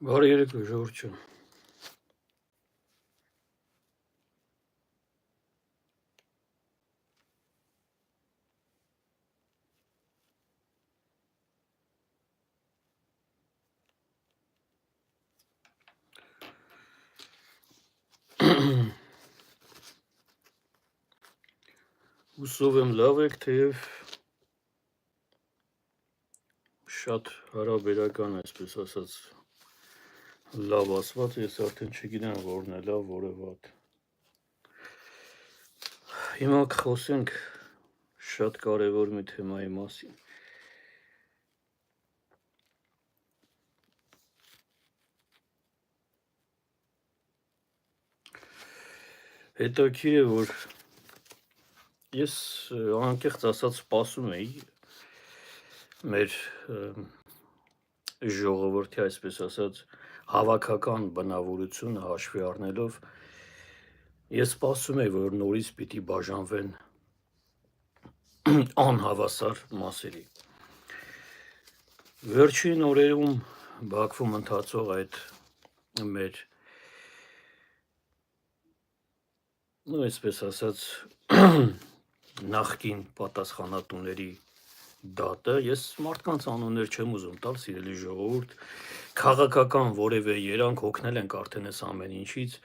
Բարի երեկո ժողովրդություն։ Հուսով եմ լավ եք, թեև շատ հարաբերական, այսպես ասած, լավ ասված, ես արդեն չգիտեմ որն է լավ, որը վատ։ Հիմա կխոսենք շատ կարևոր մի թեմայի մասին։ Հետաքրքիր է, որ ես անկեղծ ասած սպասում էի մեր ժողովրդի, այսպես ասած, հավաքական բնավորությունը հաշվի առնելով, ես սպասում էի, որ նորից պիտի բաժանվեն անհավասար մասերի։ Վերջին օրերում Բաքվում ընթացող այդ մեր այսպես ասած նախկին պատասխանատուների դատը, ես մարդկանց անուններ չեմ ուզում տալ, սիրելի ժողովուրդ, քաղաքական որևէ երանք հոգնել ենք արդեն այս ամեն ինչից,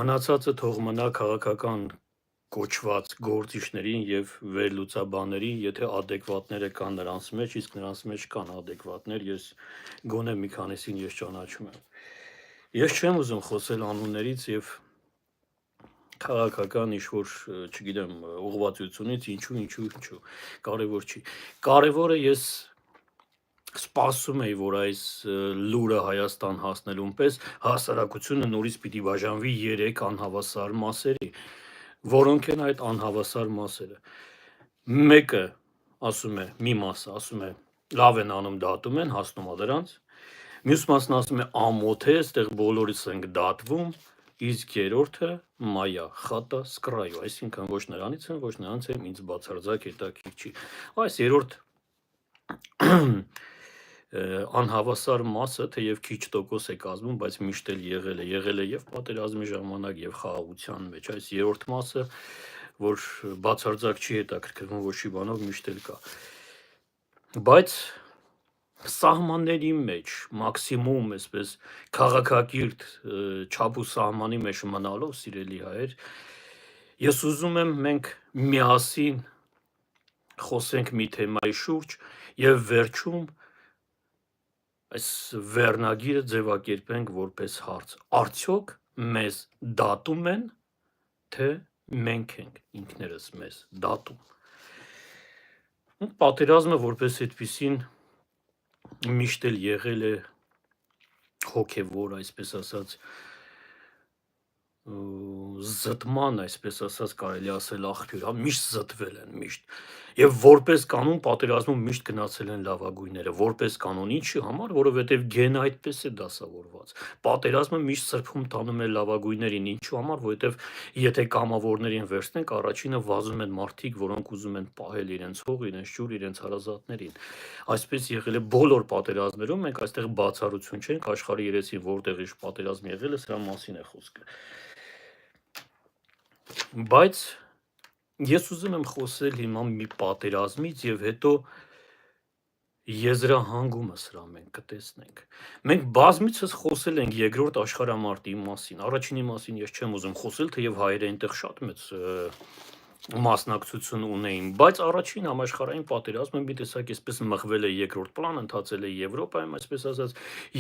մնացածը թող մնա քաղաքական կոչված գործիչներին եւ վերլուծաբաներին, եթե ադեկվատները կան նրանց մեջ, իսկ նրանց մեջ կան ադեկվատներ, ես գոնե մի քանիսին ես ճանաչում եմ։ Ես չեմ ուզում խոսել անուններից եւ քաղաքական ինչ-որ, չգիտեմ, ուղղվածությունից, ինչու, կարևոր չի։ Կարևորը ես սպասում էի, որ այս լուրը Հայաստան հասնելուն պես հասարակությունը նորից պիտի բաժանվի 3 անհավասար մասերի, որոնք են այդ անհավասար մասերը։ Մեկը ասում է, մի մասը ասում է, լավ են անում, դատում են, հասնում է դրանց, մյուս մասն ասում է, ամոթ է, այստեղ բոլորից ենք դատվում, իսկ երրորդը մայա, խատա, սկրայո, այսինքն ոչ նրանից են, ոչ նրանց են, ինձ բացարձակ հետաքրքիր չի։ Այս երրորդ անհավասար մասը, թեև քիչ տոկոս է կազմում, բայց միշտ էլ եղել է եւ պատերազմի ժամանակ եւ խաղաղության մեջ, այս երրորդ մասը, որ բացարձակ չի հետաքրքրվում ոչի բանով, միշտ էլ կա։ Բայց սահմանների մեջ մաքսիմում այսպես քաղաքակիրթ չափ ու սահմանի մեջ մնալով, սիրելի հայեր, ես ուզում եմ մենք միասին խոսենք մի թեմայի շուրջ եւ վերջում այս վերնագիրը ձևակերպենք որպես հարց. արդյոք մեզ դատում են, թե մենք ենք ինքներս մեզ դատում։ Պատերազմը որպես այդպիսին միշտ էլ եղել է հոգևոր, այսպես ասած, զտման, այսպես ասած, կարելի ասել աղբյուր, միշտ զտվել են, միշտ։ Եվ որպես կանոն պատերազմում միշտ գնացել են լավագույնները, որպես կանոն ինչի համար, որովհետև գենը այդպես է դասավորված։ Պատերազմը միշտ սրբում տանում է լավագույններին, ինչու համար, որովհետև եթե կամավորներին վերցնենք, առաջինը վազում են մարդիկ, որոնք ուզում են պահել իրենց հող, իրենց ջուր, իրենց հարազատներին։ Այսպես եղել է բոլոր պատերազմներում, մենք այստեղ բացառություն չենք, աշխարհի երեսին որտեղ ինչ պատերազմ եղել է, սրա մասին է խոսքը։ Բայց ես ուզում եմ խոսել հիմա մի պատերազմից եւ հետո եզրահանգումը սրա մենք կտեսնենք։ Մենք բազմիցս խոսել ենք երկրորդ աշխարհամարտի մասին, առաջինի մասին ես չեմ ուզում խոսել, թեև հայերը այնտեղ շատ մեծ մասնակցություն ունեին, բայց առաջին համաշխարհային պատերազմը մի տեսակ այսպես մղվել է երկրորդ պլան, ընթացել է Եվրոպայում, այսպես ասած,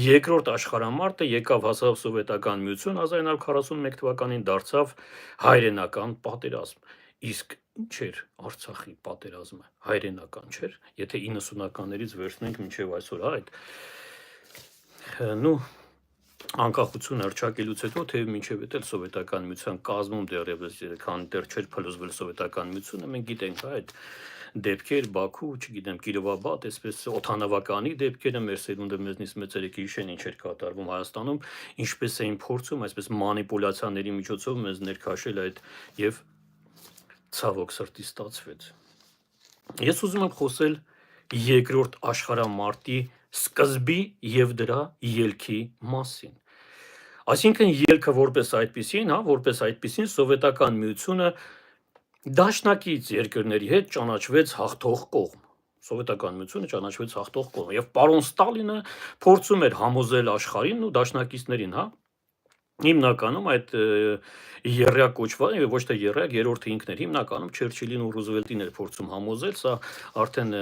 երկրորդ աշխարհամարտը եկավ հասավ սովետական միություն, 1941 թվականին դարձավ հայրենական պատերազմ, իսկ ինչ էր Արցախի պատերազմը, հայրենական չէր, եթե 90-ականներից վերցնենք մինչև այսօր, այդ անկախություն հռչակելուց հետո, թեև մինչև էլ սովետական միության կազմում դեռևս քան դեռ չէր փլուզվել սովետական միությունը, մենք գիտենք այդ դեպքեր, Բաքու, չգիտեմ, Կիրովաբադ, այսպես օդանավականի դեպքերը, մեր սերունդը մեզնից մեծերը գիշեն ինչ էր կատարվում Հայաստանում, ինչպես էին փորձում, այսպես մանիպուլյացիաների միջոցով մեզ ներքաշել այդ եւ ցավոք սրտի ստացվեց։ Ես ուզում եմ խոսել երկրորդ աշխարհամարտի սկզբի եւ դրա ելքի մասին։ Այսինքն ելքը որպես այդպիսին, որպես այդպիսին սովետական միությունը դաշնակից երկրների հետ ճանաչվեց հաղթող կողմ։ Սովետական միությունը ճանաչվեց հաղթող կողմ եւ պարոն Ստալինը փորձում էր համոզել աշխարհին ու դաշնակիցներին, հիմնականում այդ երրյա կոչված, ոչ թե երրյա, երրորդը ինքն էր, հիմնականում Չերչիլին ու Ռուզվելտին էր փորձում համոզել, սա արդեն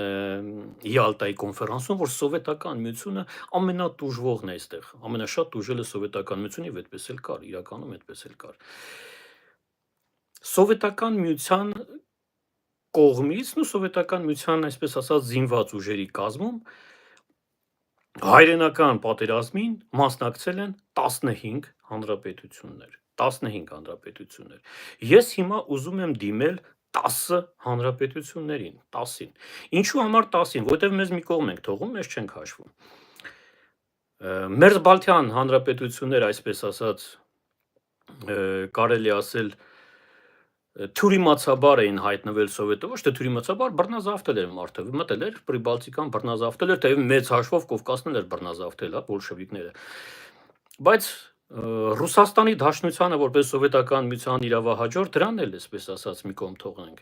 Յալտայի կոնֆերանսում, որ սովետական միությունը ամենատուժվողն է այստեղ, ամենաշատ տուժելը սովետական միությունը եւ այդպես էլ կար, իրականում այդպես էլ կար։ Սովետական միության կողմից ու սովետական միության, այսպես ասած, զինված ուժերի կազմում հայրենական պատերազմին մասնակցել են 15 հանրապետություններ, 15 հանրապետություններ։ Ես հիմա ուզում եմ դիմել 10 հանրապետություններին, 10-ին։ Ինչու համար 10-ին, որովհետև մեզ մի կողմ ենք թողում, մեզ չենք հաշվում։ Մերձբալթյան հանրապետությունները, այսպես ասած, կարելի ասել թյուրիմացաբար էին հայտնվել Սովետը, ոչ թե թյուրիմացաբար, բռնազավթել էր մարդը, մտել էր Պրիբալտիկան, բռնազավթել էր, թեև մեծ հաշվով Կովկասն էր բռնազավթել, բոլշևիկները։ Բայց Ռուսաստանի Դաշնությանը որպես սովետական միության իրավահաջորդ, դրան էլ այսպես ասած մի կողմ թողնենք։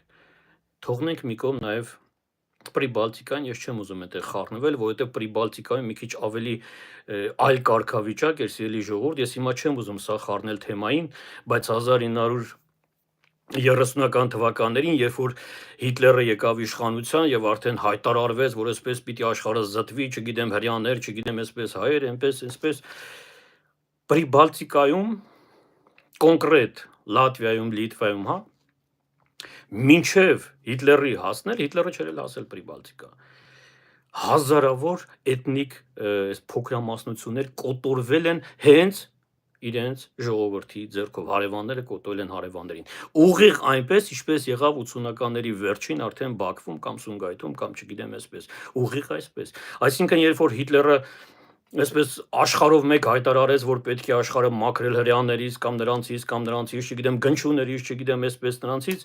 Թողնենք մի կողմ նաև Պրիբալտիկան, ես չեմ ուզում այդտեղ խառնվել, որովհետև Պրիբալտիկայում մի քիչ ավելի այլ կարգավիճակ էր, սիրելի ժողովուրդ, ես հիմա չեմ ուզում սա խառնել թեմային, բայց 1930-ական թվականներին, երբ որ Հիտլերը եկավ իշխանության եւ արդեն հայտարարվեց, որ այսպես պիտի աշխարհը զտվի, չգիտեմ հрьяաներ, չգիտեմ այսպես հայեր, այնպես Պրիբալտիկայում, կոնկրետ Լատվիայում, Լիտվայում, մինչև Հիտլերի հասնել, Հիտլերը չէր էլ հասել Պրիբալտիկա, հազարավոր էթնիկ փոքրամասնություններ կոտորվել են հենց իրենց ժողովրդի ձեռքով, հարևանները կոտորել են հարևաններին։ Ուղիղ այնպես, ինչպես եղավ 80-ականների վերջին արդեն Բաքվում կամ Սումգայիթում կամ չգիտեմ այսպես, ուղիղ այսպես։ Այսինքն, երբ որ Հիտլերը այսպես աշխարհով մեկ հայտարարեց, որ պետք է աշխարհը մաքրել հрьяաներից կամ նրանցից, չգիտեմ, գնչուներից, չգիտեմ այսպես նրանցից,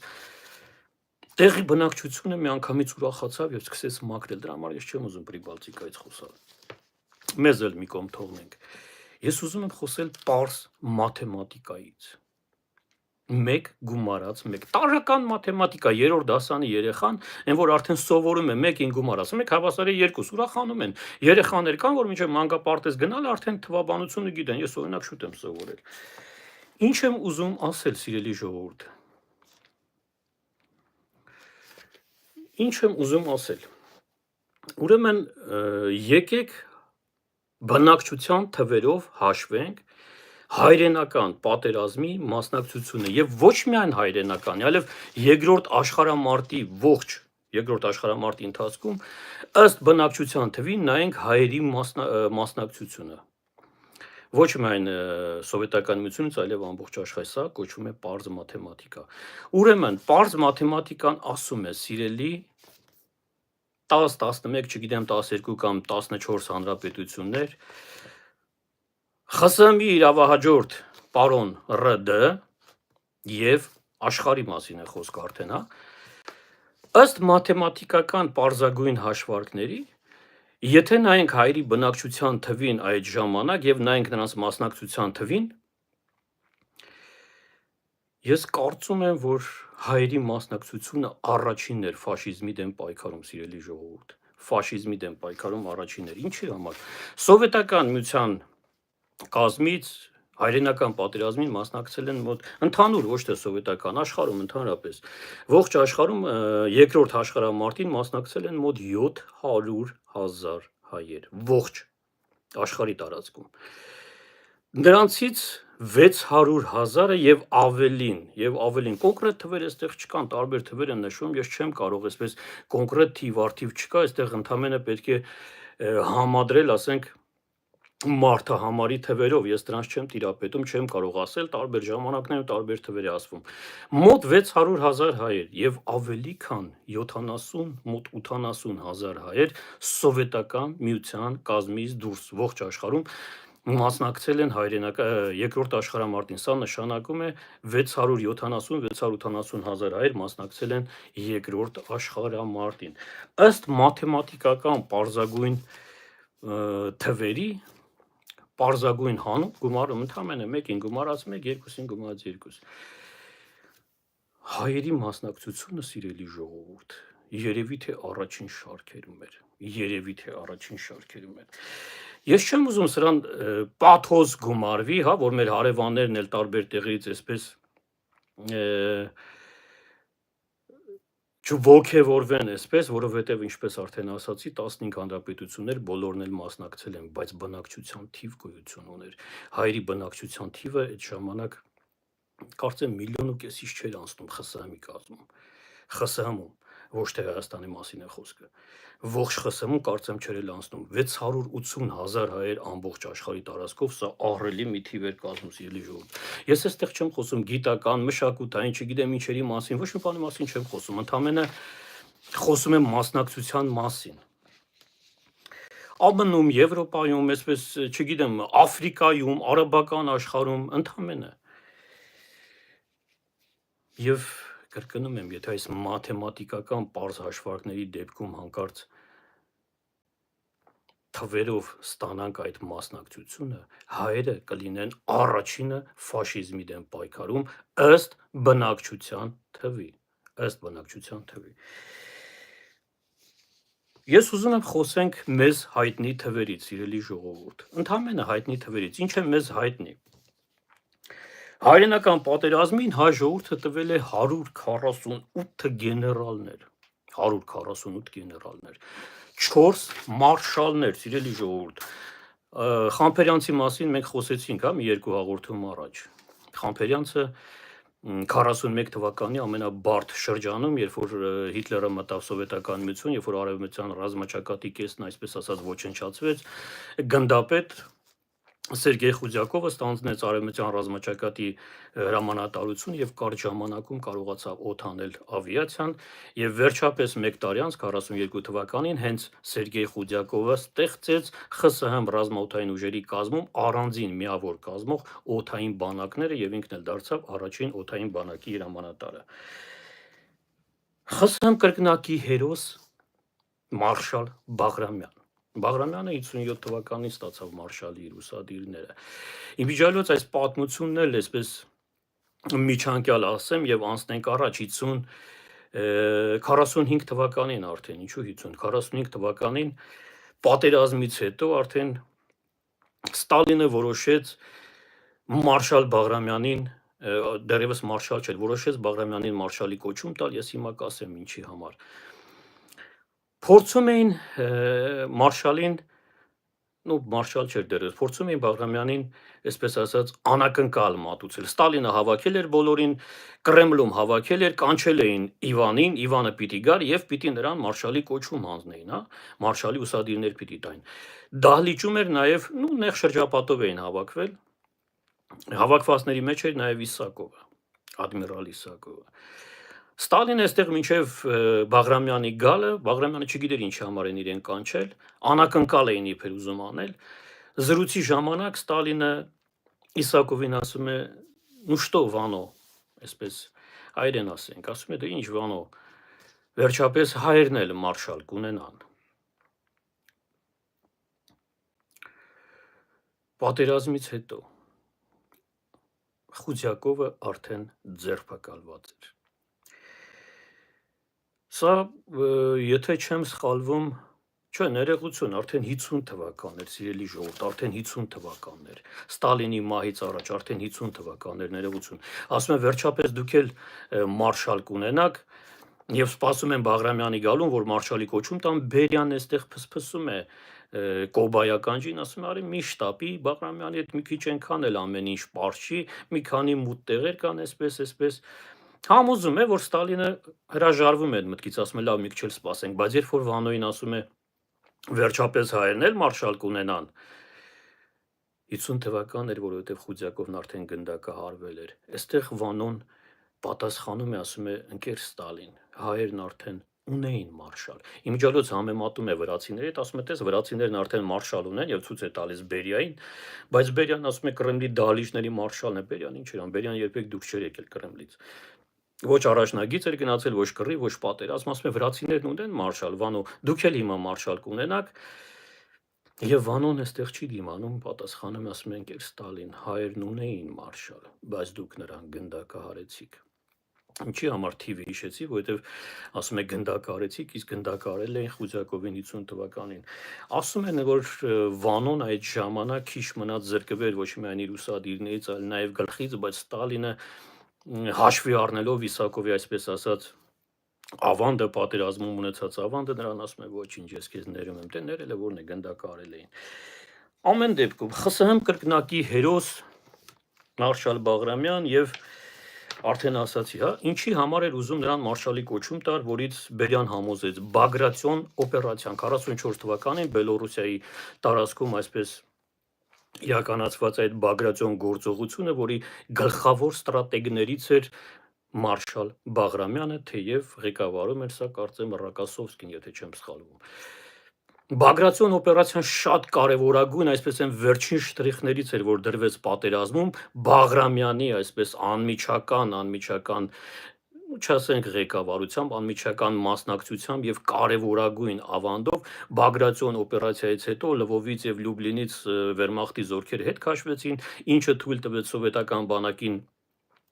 տեղի բնակչությունը միանգամից ուրախացավ եւ սկսեց մաքրել։ Դրա համար ես չեմ ուզում Պրիբալտիկայից խոսալ։ Մեզ էլ մի կողմ թողնենք։ Ես ուզում եմ խոսել պարզ մաթեմատիկայից։ Մեկ գումարած մեկ տարրական մաթեմատիկա, երրորդ դասանի երեխան, այն որ արդեն սովորում է մեկին գումարած, մեկ հավասար է 2, ուրախանում են։ Երեխաներ կան, որ մինչև մանկապարտեզ գնալ արդեն թվաբանությունը գիտեն, ես օրինակ շուտ եմ սովորել։ Ինչ եմ ուզում ասել, սիրելի ժողովուրդ։ Ինչ եմ ուզում ասել։ Ուրեմն եկեք բնակչության թվերով հաշվենք հայրենական պատերազմի մասնակցությունը եւ ոչ միայն հայրենական, այլև երկրորդ աշխարհամարտի ողջ երկրորդ աշխարհամարտի ընթացքում ըստ բնակչության թվին նայենք հայերի մասնակցությունը։ Ոչ միայն սովետական միությունից, այլև ամբողջ աշխարհի, սա կոչվում է պարզ մաթեմատիկա։ Ուրեմն պարզ մաթեմատիկան ասում է, սիրելի 10, 11, չգիտեմ 12 կամ 14 հանրապետություններ, ԽՍՀՄ-ի իրավահաջորդ պարոն ՌԴ եւ աշխարհի մասին է խոսքը արդեն, ըստ մաթեմատիկական պարզագույն հաշվարկների, եթե նայենք հայերի բնակչության թվին այդ ժամանակ եւ նայենք նրանց մասնակցության թվին, ես կարծում եմ, որ հայերի մասնակցությունը առաջինն էր ֆաշիզմի դեմ պայքարում, սիրելի ժողովուրդ, ֆաշիզմի դեմ պայքարում առաջինն էր։ Ինչի համար։ Սովետական միության կազմից հայրենական պատերազմին մասնակցել են մոտ ընդհանուր, ոչ թե սովետական, աշխարհում ընդհանրապես, ողջ աշխարհում երկրորդ աշխարհամարտին մասնակցել են մոտ 700,000 հայեր, ողջ աշխարհի տարածքում։ Նրանցից 600,000-ը եւ ավելին, կոնկրետ թվեր այստեղ չկան, տարբեր թվեր են նշվում, ես չեմ կարող այսպես կոնկրետ թիվ արդիվ չկա, այստեղ ընդամենը պետք է համադրել, ասենք, մարդահամարի թվերով, ես դրանց չեմ տիրապետում, չեմ կարող ասել, տարբեր ժամանակներում տարբեր թվեր է ասվում։ Մոտ 600,000 հայեր եւ ավելի քան 70, մոտ 80,000 հայեր սովետական միության կազմից դուրս ողջ աշխարհում մասնակցել են երկրորդ աշխարհամարտին։ Սա նշանակում է 670-680,000 հայեր մասնակցել են երկրորդ աշխարհամարտին։ Ըստ մաթեմատիկական պարզագույն թվերի պարզագույն հանում գումարում ընդամենը 1-ին գումարած 1, 2-ին գումարած 2։ Հայերի մասնակցությունը, սիրելի ժողովուրդ, երևի թե առաջին շարքերում էր, երևի թե առաջին շարքերում էր։ Ես չեմ ուզում սրան պաթոս գումարվի, հա, որ մեր հարևաններն էլ տարբեր տեղերից այսպես չոգևորվեն այսպես, որովհետև ինչպես արդեն ասացի, 15 հանրապետություններ բոլորն էլ մասնակցել են, բայց բնակչության թիվ գոյություն ուներ։ Հայերի բնակչության թիվը այդ ժամանակ կարծեմ 1,5 միլիոնից չէր անցնում ԽՍՀՄ-ի կազմում, ԽՍՀՄ-ում, ոչ թե Հայաստանի մասին է խոսքը։ Ողջ ԽՍՀՄ-ում կարծեմ չէր էլ անցնում 680,000 հայեր ամբողջ աշխարհի տարածքով, սա ահռելի մի թիվ էր կազմում, սիրելի ժողովուրդ։ Ես այստեղ չեմ խոսում գիտական, մշակութային, չգիտեմ ինչերի մասին, ոչ մի բանի մասին չեմ խոսում, ընդամենը խոսում եմ մասնակցության մասին։ ԱՄՆ-ում, Եվրոպայում, այսպես, չգիտեմ, Աֆրիկայում, արաբական աշխարհում, ընդամենը։ Եվ կրկնում եմ, եթե այս մաթեմատիկական պարզ հաշվարկների դեպքում հանկարծ թվերով ստանանք այդ մասնակցությունը, հայերը կլինեն առաջինը ֆաշիզմի դեմ պայքարում ըստ բնակչության թվի, ըստ բնակչության թվի։ Ես ուզում եմ խոսենք մեզ հայտնի թվերից, սիրելի ժողովուրդ, ընդամենը հայտնի թվերից, ինչ է մեզ հայտնի։ Հայրենական պատերազմին հայ ժողովուրդը տվել է 148 գեներալներ, 148 գեներալներ, 4 մարշալներ, սիրելի ժողովուրդ։ Խամփերյանցի մասին մենք խոսեցինք, հա, մի երկու հաղորդում առաջ։ Խամփերյանցը 41 թվականի ամենաբարդ շրջանում, երբ որ Հիտլերը մտավ Սովետական Միություն, երբ որ արևմտյան ռազմաճակատի կեսն այսպես ասած ոչնչացվեց, գնդապետ Սերգեյ Խուդյակովը ստանձնեց արևմտյան ռազմաճակատի հրամանատարություն եւ կարճ ժամանակում կարողացավ օդանել ավիացիան եւ վերջապես 1 տարի անց 42 թվականին հենց Սերգեյ Խուդյակովը ստեղծեց ԽՍՀՄ ռազմաօդային ուժերի կազմում առանձին միավոր կազմող օդային բանակները եւ ինքն էլ դարձավ առաջին օդային բանակի հրամանատարը։ ԽՍՀՄ կրկնակի հերոս մարշալ Բաղրամյան։ Բաղրամյանը 57 թվականին ստացավ մարշալի իր ուսադիրները։ Իմիջիալոց այս պատմությունն էլ այսպես միջանկյալ ասեմ եւ անցնենք առաջ 45 թվականին արդեն, ինչու 50, 45 թվականին պատերազմից հետո արդեն Ստալինը որոշեց մարշալ Բաղրամյանին, դեռևս մարշալ չէր, որոշեց Բաղրամյանին մարշալի կոչում տալ, ես հիմա կասեմ ինչի համար։ Փորձում էին մարշալին, մարշալ չէր դեռևս, փորձում էին Բաղրամյանին, այսպես ասած, անակնկալ մատուցել։ Ստալինը հավաքել էր բոլորին, Կրեմլում հավաքել էր, կանչել էին Իվանին, Իվանը պիտի գար եւ պիտի նրան մարշալի կոչում հանձնեին, հա, մարշալի ուսադիրներ պիտի տային։ Դահլիճում էր նաեւ, նեղ շրջապատով էին հավաքվել։ Հավաքվածների մեջ էր նաեւ Իսակովը, ադմիրալ Իսակովը։ Ստալինը այստեղ մինչև Բաղրամյանի գալը, Բաղրամյանը չգիտեր ինչի համար են իրեն կանչել, անակնկալ էին իբր ուզում անել։ Զրույցի ժամանակ Ստալինը Իսակովին ասում է. «Ну что, Վանո», այսպես հայերեն ասենք, ասում է, դե ինչ Վանո, վերջապես հայերն էլ մարշալ կունենան։ Պատերազմից հետո Խուդյակովը արդեն ձերբակալված էր։ Սա, եթե չեմ սխալվում, չէ, ներողություն, արդեն 50 թվականներ, սիրելի ժողովուրդ, արդեն 50 թվականներ, Ստալինի մահից առաջ, արդեն 50 թվականներ, ներողություն։ Ասում եմ, վերջապես դուք էլ մարշալ կունենաք եւ սպասում են Բաղրամյանի գալուն, որ մարշալի կոչում տան, Բերյանն այստեղ փսփսում է Կոբայականջին, ասում է, արի մի շտապի, Բաղրամյանի հետ մի քիչ այնքան էլ ամեն ինչ պարզ չի, մի քանի մութ տեղեր կան, այսպես։ Համոզում է, որ Ստալինը հրաժարվում է այդ մտքից, ասում է, լավ, մի քիչ էլ սպասենք, բայց երբ որ Վանոյին ասում է, վերջապես հայերն էլ մարշալ կունենան, 50 թվականն էր, որովհետև Խուդյակովն արդեն գնդակահարվել էր, այստեղ Վանոն պատասխանում է, ասում է, ընկեր Ստալին, հայերն արդեն ունեին մարշալ։ Իմիջիալոց համեմատում է վրացիների հետ, ասում է, տես վրացիներն արդեն մարշալ ունեն եւ ցույց է տալիս Բերիային, բայց Բերյանն ասում է Կրեմլի դահլիճների մարշալն է, Բերյան ինչ էր ան, Բերյան երբեք դուրս չէր եկել Կրեմլից։ Ոչ առաջնագիծ էր գնացել, ոչ կռի, ոչ պատերազմ, ասում է վրացիներն ունեն մարշալ, Վանո, դուք էլ հիմա մարշալ կունենաք։ Եվ Վանոն այստեղ չի դիմանում, պատասխանում է, ասում են կեր Ստալին, հայերն ունեին մարշալ, բայց դուք նրան գնդակահարեցիք։ Ինչի համար թիվը հիշեցի, որովհետև ասում է գնդակահարեցիք, իսկ գնդակահարել էին Խուզյակովին 50 թվականին։ Ասում են, որ Վանոն այդ ժամանակ քիչ մնաց զրկվեր ոչ միայն իր ուսադիրներից, այլ նաև գլխից, բայց Ստալինը հաշվի առնելով Իսակովի այսպես ասած ավանդը, պատերազմում ունեցած ավանդը, նրան ասում է ոչինչ, ես քեզ ներում եմ, դե ներել է որն է գնդակահարել էին։ Ամեն դեպքում ԽՍՀՄ կրկնակի հերոս Մարշալ Բաղրամյան եւ արդեն ասացի, հա, ինչի համար էր ուզում նրան մարշալի կոչում տար, որից Բերյան համոզեց Բագրատիոն օպերացիան 44 թվականին Բելոռուսիայի տարածքում այսպես իրականացված այդ Բագրատիոն գործողությունը, որի գլխավոր ստրատեգներից էր Մարշալ Բաղրամյանը, թեև ղեկավարում էր սա կարծեմ Ռակասովսկին, եթե չեմ սխալվում։ Բագրատիոն օպերացիան շատ կարևորագույն, այսպես են վերջին շտրիխներից էր, որ դրվեց պատերազմում Բաղրամյանի այսպես անմիջական չասենք ղեկավարությամբ, անմիջական մասնակցությամբ եւ կարևորագույն ավանդով Բագրատիոն օպերացիայից հետո Լվովից եւ Լյուբլինից Վերմախտի զորքերը հետ քաշվեցին, ինչը թույլ տվեց սովետական բանակին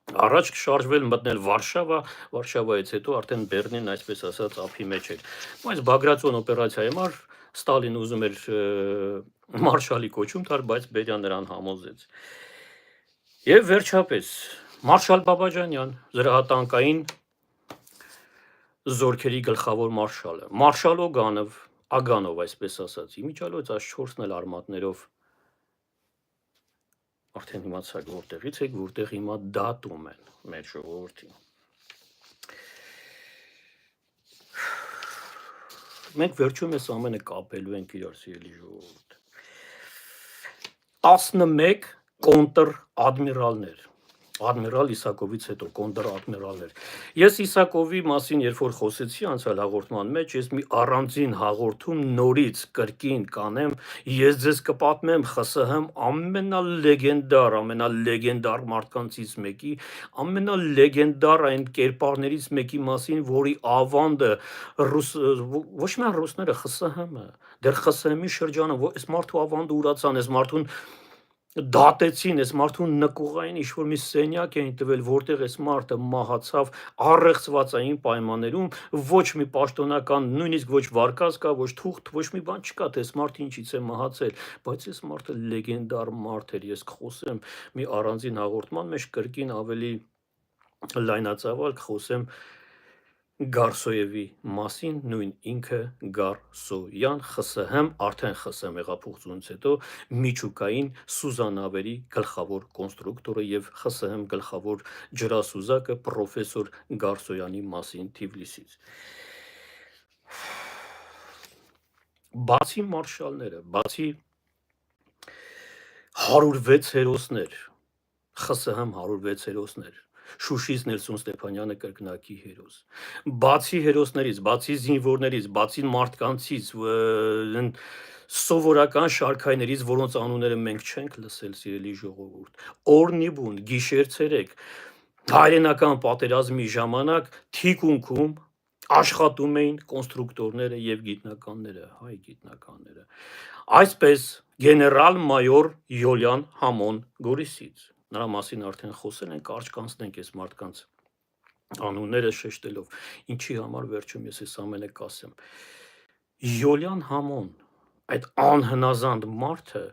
առաջ շարժվել, մտնել Վարշավայից հետո արդեն Բեռլին այսպես ասած ափի մեջ էր։ Բայց Բագրատիոն օպերացիայի համար Ստալինը ուզում էր մարշալի կոչում տար, բայց Բերյան նրան համոզեց։ Եվ վերջապես Մարշալ Բաբաջանյան, զրահատանկային զորքերի գլխավոր մարշալը, Մարշալ Ագանով այսպես ասած, իմիջիալոց այս 4-ն էլ արմատներով արդեն իմացաք որտեղից եք, որտեղ հիմա դատում են մեր ժողովրդին։ Մենք վերջում ես ամենը կապելու ենք իրար սիրելի ժողովուրդ։ 11 կոնտր ադմիրալներ, ադմիրալ Իսակովից հետո կոնտր ադմիրալներ։ Ես Իսակովի մասին երբ որ խոսեցի անցյալ հաղորդման մեջ, ես մի առանձին հաղորդում նորից կրկին կանեմ, ես ձեզ կպատմեմ ԽՍՀՄ ամենալեգենդար մարդկանցից մեկի, ամենալեգենդար այն կերպարներից մեկի մասին, որի ավանդը ոչ միայն ռուսները, ԽՍՀՄ-ը, դեռ ԽՍՀՄ-ի շրջանը, այս մարդու ավանդը ուրացան, այս մարդուն դատեցին, այս մարդուն նկուղային ինչ-որ մի սենյակ էին տվել, որտեղ այս մարդը մահացավ առեղծվածային պայմաններում, ոչ մի պաշտոնական, նույնիսկ ոչ վարկած կա, ոչ թուղթ, ոչ մի բան չկա, թե այս մարդը ինչից է մահացել, բայց այս մարդը լեգենդար մարդ էր, ես կխոսեմ մի առանձին հաղորդման մեջ կրկին ավելի լայնածավալ կխոսեմ Գարսոյևի մասին, նույն ինքը Գարսոյան, ԽՍՀՄ, արդեն ԽՍՀՄ հեղափոխությունից հետո միջուկային սուզանավերի գլխավոր կոնստրուկտորը եւ ԽՍՀՄ գլխավոր ջրասուզակը պրոֆեսոր Գարսոյանի մասին Թիֆլիսից։ Բացի մարշալները, բացի 106 հերոսներ, ԽՍՀՄ 106 հերոսներ, Շուշից Նելսոն Ստեփանյանը կրկնակի հերոս, բացի հերոսներից, բացի զինվորներից, բացի մարդկանցից, սովորական շարքայներից, որոնց անունները մենք չենք լսել, սիրելի ժողովուրդ, օրնիբուն, գիշեր ցերեկ, հայրենական պատերազմի ժամանակ թիկունքում աշխատում էին կոնստրուկտորները եւ գիտնականները, հայ գիտնականները, այսպես գեներալ-մայոր Յոլյան Համոն Գորիսից, նրա մասին արդեն խոսել են, կարճ կանցնենք այս մարդկանց անունները շեշտելով, ինչի համար վերջում ես այս ամենը կասեմ։ Յոլյան Համոն, այդ անհնազանդ մարդը,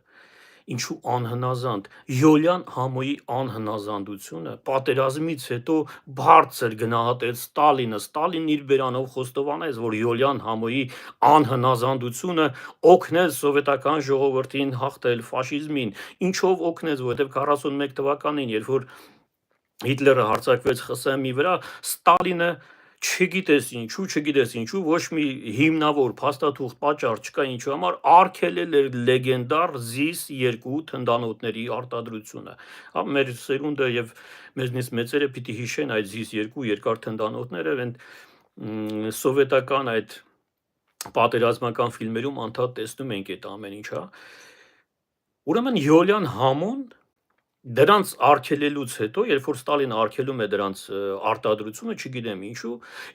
ինչու անհնազանդ, Յոլյան Համոյի անհնազանդությունը պատերազմից հետո բարձր գնահատեց Ստալինը, Ստալինն իր բերանով խոստովանեց, որ Յոլյան Համոյի անհնազանդությունը օգնեց սովետական ժողովրդին հաղթել ֆաշիզմին, ինչով օգնեց, որովհետև 41 թվականին, երբ որ Հիտլերը հարձակվեց ԽՍՀՄ-ի վրա, Ստալինը չգիտես ինչու, ոչ մի հիմնավոր փաստաթուղթ պատճառ չկա ինչու համար արգելել էր լեգենդար ZIS-2 թնդանոթների արտադրությունը։ Հա, մեր սերունդը եւ մեզնից մեծերը պիտի հիշեն այդ ZIS-2 երկար թնդանոթները, այն սովետական այդ պատերազմական ֆիլմերում անդադ տեսնում ենք այդ ամեն ինչ, հա։ Ուրեմն Յոլյան Համոն դրանց արգելելուց հետո, երբ որ Ստալինը արգելում է դրանց արտադրությունը, չգիտեմ ինչու,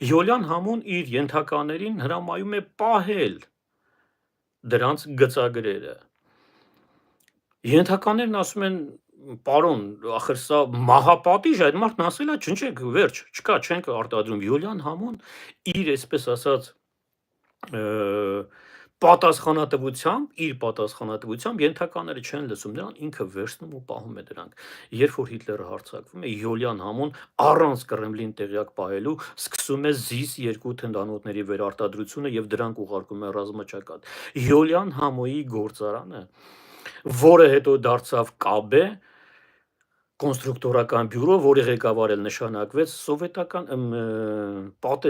Յոլյան Համոն իր ենթականերին հրամայում է պահել դրանց գծագրերը։ Ենթականներն ասում են, պարոն, ախր սա մահապատիժ է, այդ մարդն ասել է, չնչեք, վերջ, չկա, չենք արտադրում։ Յուլիան Համոն իր, այսպես ասած, իր պատասխանատվությամբ ենթականները չեն լսում նրան, ինքը վերցնում ու պահում է դրանք։ Երբ որ Հիտլերը հարձակվում է, Յուլիան Համոն առանց Կրեմլին տեղյակ պահելու սկսում է ZIS-2 թնդանոթների վերարտադրությունը եւ դրանք ուղարկում է ռազմաճակատ։ Յուլիան Համոյի գործարանը, որը հետո դարձավ ԿԱԲ, կոնստրուկտորական բյուրո, որի ղեկավար էլ նշանակվեց սովետական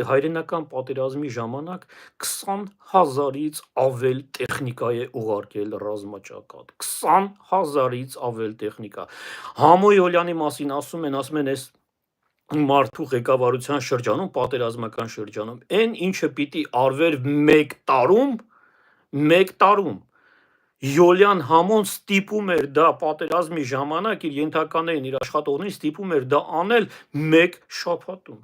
հայրենական պատերազմի ժամանակ 20,000-ից ավել տեխնիկա է ուղարկել ռազմաճակատ, 20,000-ից ավել տեխնիկա։ Համոյոլյանի մասին ասում են այս մարդու ղեկավարության շրջանում, պատերազմական շրջանում, այն ինչը պիտի արվեր մեկ տարում, Յուլիան Համոն ստիպում էր դա պատերազմի ժամանակ իր ենթականներին, իր աշխատողներին ստիպում էր դա անել մեկ շաբաթում։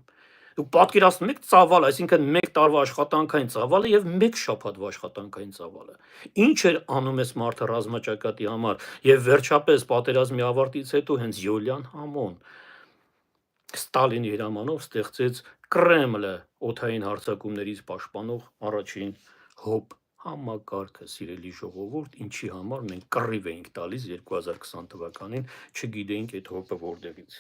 Դուք պատկերացնում եք ծավալը, այսինքն մեկ տարվա աշխատանքային ծավալը եւ մեկ շաբաթվա աշխատանքային ծավալը։ Ինչ էր անում այս մարդը ռազմաճակատի համար, եւ վերջապես պատերազմի ավարտից հետո հենց Յուլիան Համոն Ստալինի հրամանով ստեղծեց Կրեմլը օդային հարձակումներից պաշտպանող առաջին հոբ համակարգը, սիրելի ժողովուրդ, ինչի համար մենք կռիվ էինք տալիս 2020 թվականին, չգիտեինք այդ հոբը որտեղից։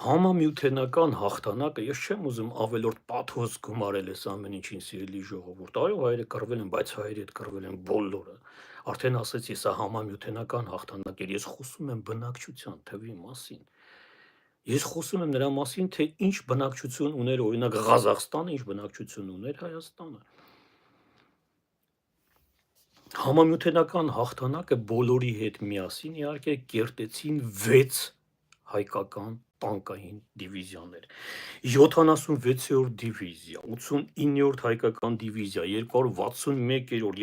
Համամիութենական հաղթանակը, ես չեմ ուզում ավելորդ պաթոս գումարել այս ամեն ինչին, սիրելի ժողովուրդ, այո, հայերը կռվել են, բայց հայերը հետ կռվել են բոլորը։ Արդեն ասեցի, սա համամիութենական հաղթանակ էր, ես խոսում եմ բնակչության թվի մասին։ Ես խոսում եմ նրա մասին, թե ինչ բնակչություն ուներ օրինակ Ղազախստանը, ինչ բնակչություն ուներ Հայաստանը։ Համամիութենական հաղթանակը բոլորի հետ միասին իհարկե կերտեցին 6 հայկական տանկային դիվիզիաներ, 76-րդ դիվիզիա, 89-րդ հայկական դիվիզիա, 261-րդ,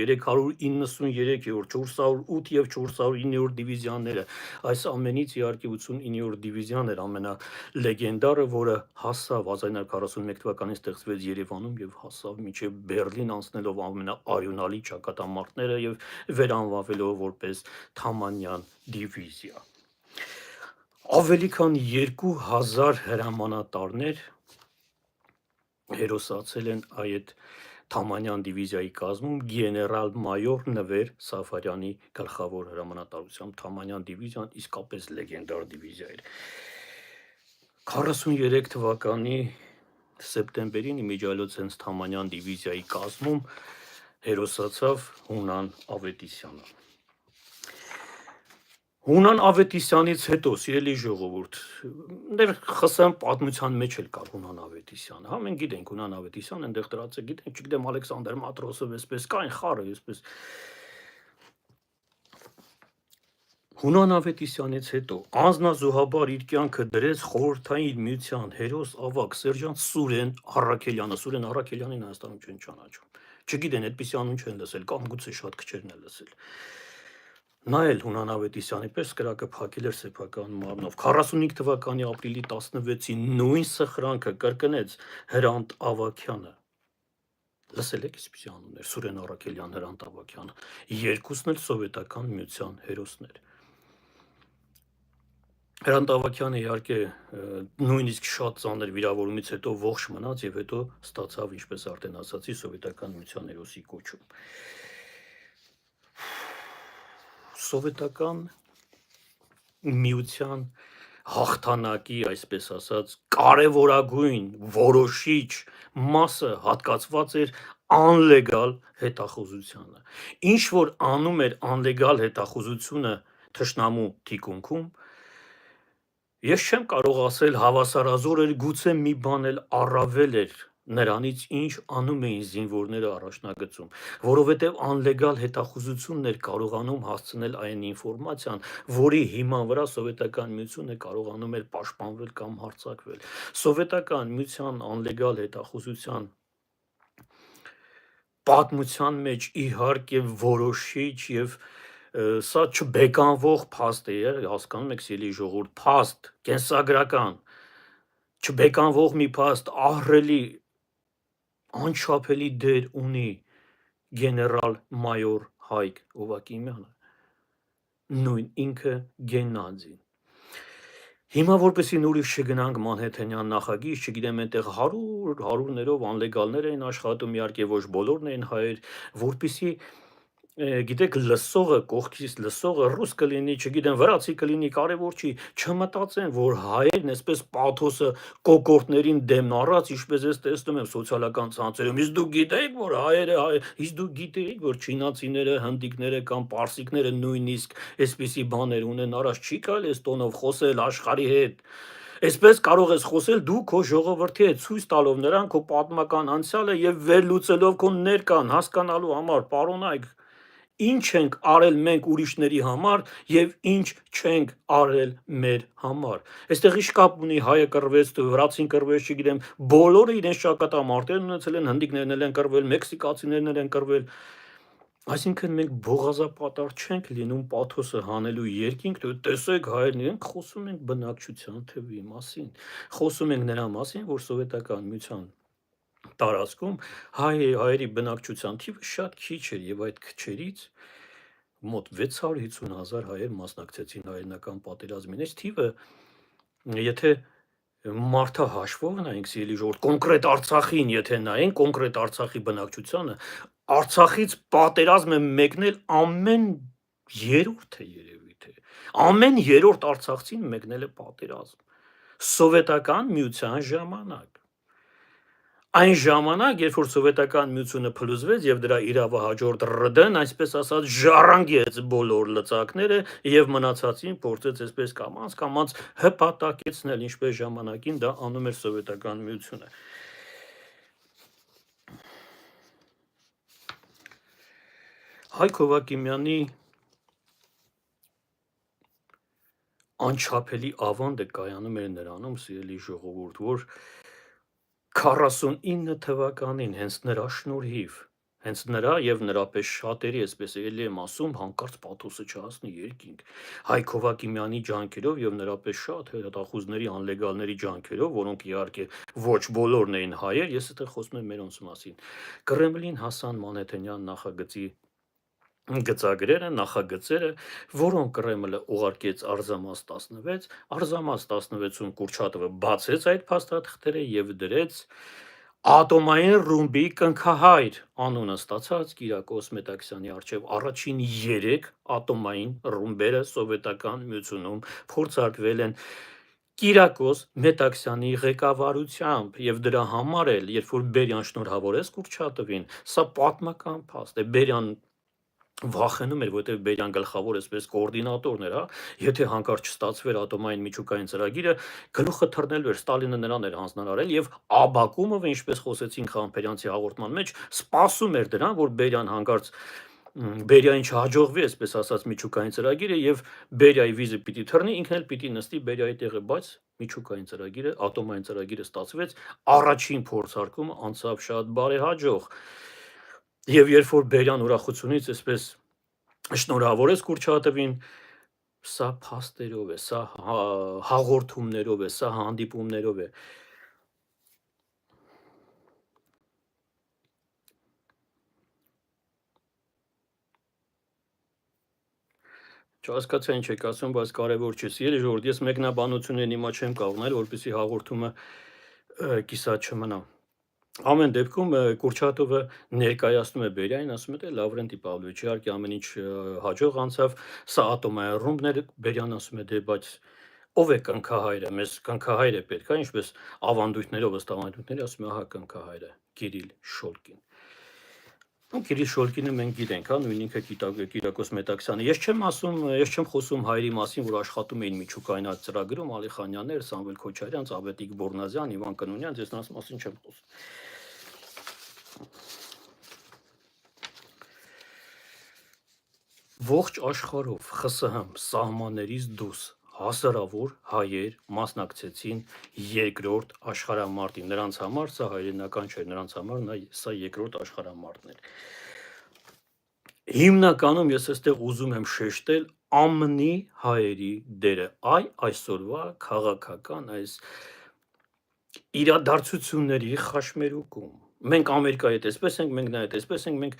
393-րդ, 408 եւ 409-րդ դիվիզիաները, այս ամենից իհարկե 89-րդ դիվիզիան էր ամենալեգենդարը, որը հասավ 1941 թվականին ստեղծվեց Երևանում եւ հասավ մինչեւ Բերլին, անցնելով ամենաարյունալի ճակատամարտները եւ վերանվավելով որպես Թամանյան դիվիզիա։ Ավելի քան 2000 հրամանատարներ հերոսացել են այդ Թամանյան դիվիզիայի կազմում գեներալ-մայոր Նվեր Սաֆարյանի գլխավոր հրամանատարությամբ։ Թամանյան դիվիզիան իսկապես լեգենդար դիվիզիա էր։ 43 թվականի սեպտեմբերին իմիջիայլոց հենց Թամանյան դիվիզիայի կազմում հերոսացավ Հունան Ավետիսյանը։ Հունան Ավետիսյանից հետո, սիրելի ժողովուրդ, դեռ ԽՍՀՄ պատմության մեջ էլ կար Հունան Ավետիսյանը, հա, մենք գիտենք Հունան Ավետիսյանը, այնտեղ դրած է, գիտենք, չգիտեմ, Ալեքսանդր Մատրոսով, այսպես կային խառը, այսպես։ Հունան Ավետիսյանից հետո անձնազոհաբար իր կյանքը դրեց խորհրդային միության հերոս ավագ սերժանտ Սուրեն Առաքելյանը։ Սուրեն Առաքելյանին Հայաստանում չեն ճանաչում, չգիտեն, այդպիսի անուն չեն լսել, կամ գուցե շատ քչերն են լսել։ Նա էլ Հունան Ավետիսյանի պես կրակը փակել էր սեփական մարմնով։ 45 թվականի ապրիլի 16-ին նույն սխրանքը կրկնեց Հրանտ Ավագյանը։ Լսել եք այսպիսի անուններ՝ Սուրեն Առաքելյան, Հրանտ Ավագյանը։ Երկուսն էլ սովետական միության հերոսներ։ Հրանտ Ավագյանը իհարկե նույնիսկ շատ ծանր վիրավորումից հետո ողջ մնաց եւ հետո ստացավ, ինչպես արդեն ասացի, սովետական միության հերոսի կոչում։ Սովետական միության հաղթանակի, այսպես ասած, կարևորագույն որոշիչ մասը հատկացված էր անլեգալ հետախուզությանը։ Ինչ որ անում էր անլեգալ հետախուզությունը թշնամու թիկունքում, ես չեմ կարող ասել հավասարազոր էր, գուցե մի բան էլ առավել էր նրանից, ինչ անում էին զինվորները առաջնագծում, որովհետև անլեգալ հետախուզությունն էր կարողանում հասցնել այն ինֆորմացիան, որի հիման վրա սովետական միությունը կարողանում էր պաշտպանվել կամ հարձակվել։ Սովետական միության անլեգալ հետախուզության պատմության մեջ իհարկե որոշիչ եւ սա չբեկանվող փաստ է, հասկանում եք, սիրելի ժողովուրդ, փաստ, կենսագրական, չբեկանվող մի փաստ ահռելի անչափելի դեր ունի գեներալ մայոր Հայկ Հովակիմյանը, նույն ինքը Գեննադին։ Հիմա որպեսի նորից չգնանք Մանհեթենյան նախագիծ, չգիտեմ այնտեղ հարյուրներով անլեգալներ էին աշխատում, իհարկե ոչ բոլորն էին հայեր, որպեսի գիտեք լսողը կողքից լսողը ռուս կլինի, չգիտեմ վրացի կլինի, կարևոր չի, չմտածեն, որ հայերն այսպես պաթոսը կոկորտներին դեմն առած, ինչպես ես տեսնում եմ սոցիալական ցանցերում, իսկ դուք գիտեիք, որ հայերը, իսկ դուք գիտեիք, որ չինացիները, հնդիկները կամ պարսիկները նույնիսկ այսպիսի բաներ ունեն, առաջ չի կարելի այս տոնով խոսել աշխարհի հետ։ Այսպես կարող ես խոսել դու քո ժողովրդի հետ, ցույց տալով նրան քո պատմական անցյալը եւ վերլուծելով քո ներկան, հասկանալու համար, պարոնայք, ինչ ենք արել մենք ուրիշների համար եւ ինչ չենք արել մեր համար։ Այստեղ ի՞նչ կապ ունի հայը կռվեց, վրացին կռվեց, չգիտեմ, բոլորը իրենց ճակատամարտեր ունեցել են, հնդիկներն են կռվել, մեքսիկացիներն են կռվել։ Այսինքն մենք բողազապատար չենք լինում պաթոսը հանելու երկինք, տեսեք հայերն իրենք խոսում ենք բնակչության թվի մասին, խոսում ենք նրա մասին, որ սովետական միության տարածքում հայերի բնակչության թիվը շատ քիչ էր եւ այդ քչերից մոտ 650,000 հայեր մասնակցեցին հայերենական պատերազմին։ Այս թիվը եթե մարդահաշվով նայենք, սիրելի ժողովուրդ, կոնկրետ Արցախին եթե նայենք, կոնկրետ Արցախի բնակչությանը, Արցախից պատերազմ է մեկնել ամեն երրորդը երևի թե ամեն երրորդ արցախցին մեկնել է պատերազմ սովետական միության ժամանակ։ Այն ժամանակ, երբ որ սովետական միությունը փլուզվեց եւ դրա իրավահաջորդ ՌԴ-ն, այսպես ասած, ժառանգեց բոլոր լծակները եւ մնացածին փորձեց այսպես կամած հպատակեցնել, ինչպես ժամանակին դա անում էր սովետական միությունը։ Հայկ Հովակիմյանի անչափելի ավանդը կայանում էր նրանում, սիրելի ժողովուրդ, որ 49 թվականին հենց նրա շնորհիվ, հենց նրա եւ նրա պես շատերի, այսպես էլի եմ ասում, հանկարծ պաթոսը չհասնի երկինք։ Հայկ Հովակիմյանի ջանքերով եւ նրա պես շատ հետախուզների անլեգալների ջանքերով, որոնք իհարկե ոչ բոլորն էին հայեր, ես այդտեղ խոսում եմ մերոնց մասին։ Կրեմլին հասան Մանհեթենյան նախագծի գծագրերը, նախագծերը, որոնք Կրեմլը ուղարկեց Արզամաս 16, Արզամաս 16-ում Կուրչատովը բացեց այդ փաստաթղթերը եւ դրեց ատոմային ռումբի կնքահայր անունը ստացած Կիրակոս Մետաքսյանի արչև առաջին 3 ատոմային ռումբերը սովետական միությունում փորձարկվել են Կիրակոս Մետաքսյանի ղեկավարությամբ եւ դրա համար էլ, երբ որ Բերյան շնորհավորեց Կուրչատովին, սա պատմական փաստ է, Բերյան վախենում էր, որտեղ Բերյան գլխավոր այսպես կոորդինատորն էր, եթե հանկարծ չստացվեր ատոմային միջուկային ծրագիրը, գլուխը թռնելու էր, Ստալինը նրան էր հանձնարարել եւ Աբակումովը, ինչպես խոսեցինք Խանփերյանցի հաղորդման մեջ, սպասում էր դրան, որ Բերյան հանկարծ Բերյային չհաջողվի, այսպես ասած, միջուկային ծրագիրը եւ Բերյայի վիզը պիտի թռնի, ինքն էլ պիտի նստի Բերյայի տեղը, բայց միջուկային ծրագիրը, ատոմային ծրագիրը ստացվեց, առաջին փորձարկումը անցավ շատ բարեհաջող։ Եվ երբ որ Բերյան ուրախությունից այսպես շնորհավորեց Կուրչատովին, սա փաստերով է, սա հաղորդումներով է, սա հանդիպումներով է։ Չհասկացա ինչ եք ասում, բայց կարևոր չէ։ Սիրելի ժողովուրդ, ես մեկնաբանությունն հիմա չեմ կողմնել, որպեսզի հաղորդումը կիսատ չմնա։ Ամեն դեպքում Կուրչատովը ներկայացնում է Բերյանին, ասում է Լավրենտի Պավլովիչ, իհարկե ամեն ինչ հաջող անցավ, սա ատոմային ռումբն էր, Բերյանն ասում է բայց ով է կնքահայրը, մեզ կնքահայր է պետք, ինչպես ավանդույթներով, ըստ ավանդույթների ասում է, ահա կնքահայրը Կիրիլ Շոլկին։ Կիրիլ Շոլկինը մենք գիտենք, նույն ինքը Կիրակոս Մետաքսյանը։ Ես չեմ խոսում հայերի մասին, որ աշխատում էին միջուկային ծրագրում, Ալիխանյաններ, Սամվել Քոչարյան, Ծավետիկ Բորնազյան, Իվան Կնունյան, ես նրանց մասին չեմ խոսում։ Ողջ աշխարհով ԽՍՀՄ սահմաններից դուրս հասարավոր հայեր մասնակցեցին երկրորդ աշխարհամարտին։ Նրանց համար սա հայրենական չէր, նրանց համար սա երկրորդ աշխարհամարտն էր։ Հիմնականում ես այստեղ ուզում եմ շեշտել ԱՄՆ-ի հայերի դերը, այսօրվա քաղաքական այս իրադարձությունների խաշմերուկում։ Մենք Ամերիկայի հետ էսպես ենք, մենք նայეთ էսպես ենք, մենք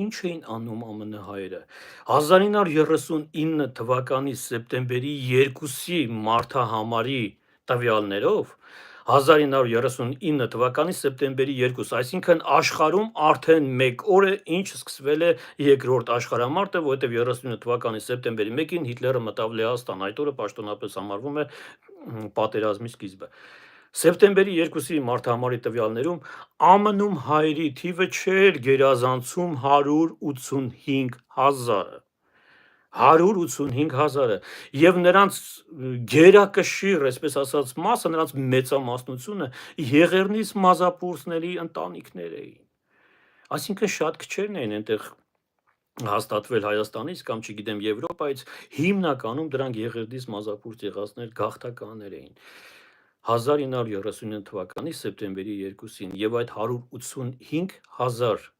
ինչ էին անում ԱՄՆ հայերը։ 1939 թվականի սեպտեմբերի 2-ի մարդահամարի տվյալներով 1939 թվականի սեպտեմբերի 2, այսինքն աշխարհում արդեն 1 օր է, ինչ սկսվել է երկրորդ աշխարհամարտը, որովհետև 39 թվականի սեպտեմբերի 1-ին Հիտլերը մտավ Լեհաստան, այդ օրը պաշտոնապես համարվում է պատերազմի սկիզբը։ Սեպտեմբերի 2-ի մարդահամարի տվյալներում ԱՄՆ-ում հայերի թիվը չէր գերազանցում 185,000-ը։ 185,000-ը եւ նրանց գերակշիռ, այսպես ասած, մասը, նրանց մեծամասնությունը Եղեռնից մազապուրսների ընտանիքներ էին։ Այսինքն շատ քչերն էին այնտեղ հաստատվել Հայաստանից կամ չգիտեմ Եվրոպայից, հիմնականում դրանք Եղեռնից մազապուրս եղածներ գաղթականներ էին։ 1939 թվականի սեպտեմբերի 2-ին եւ այդ 185,000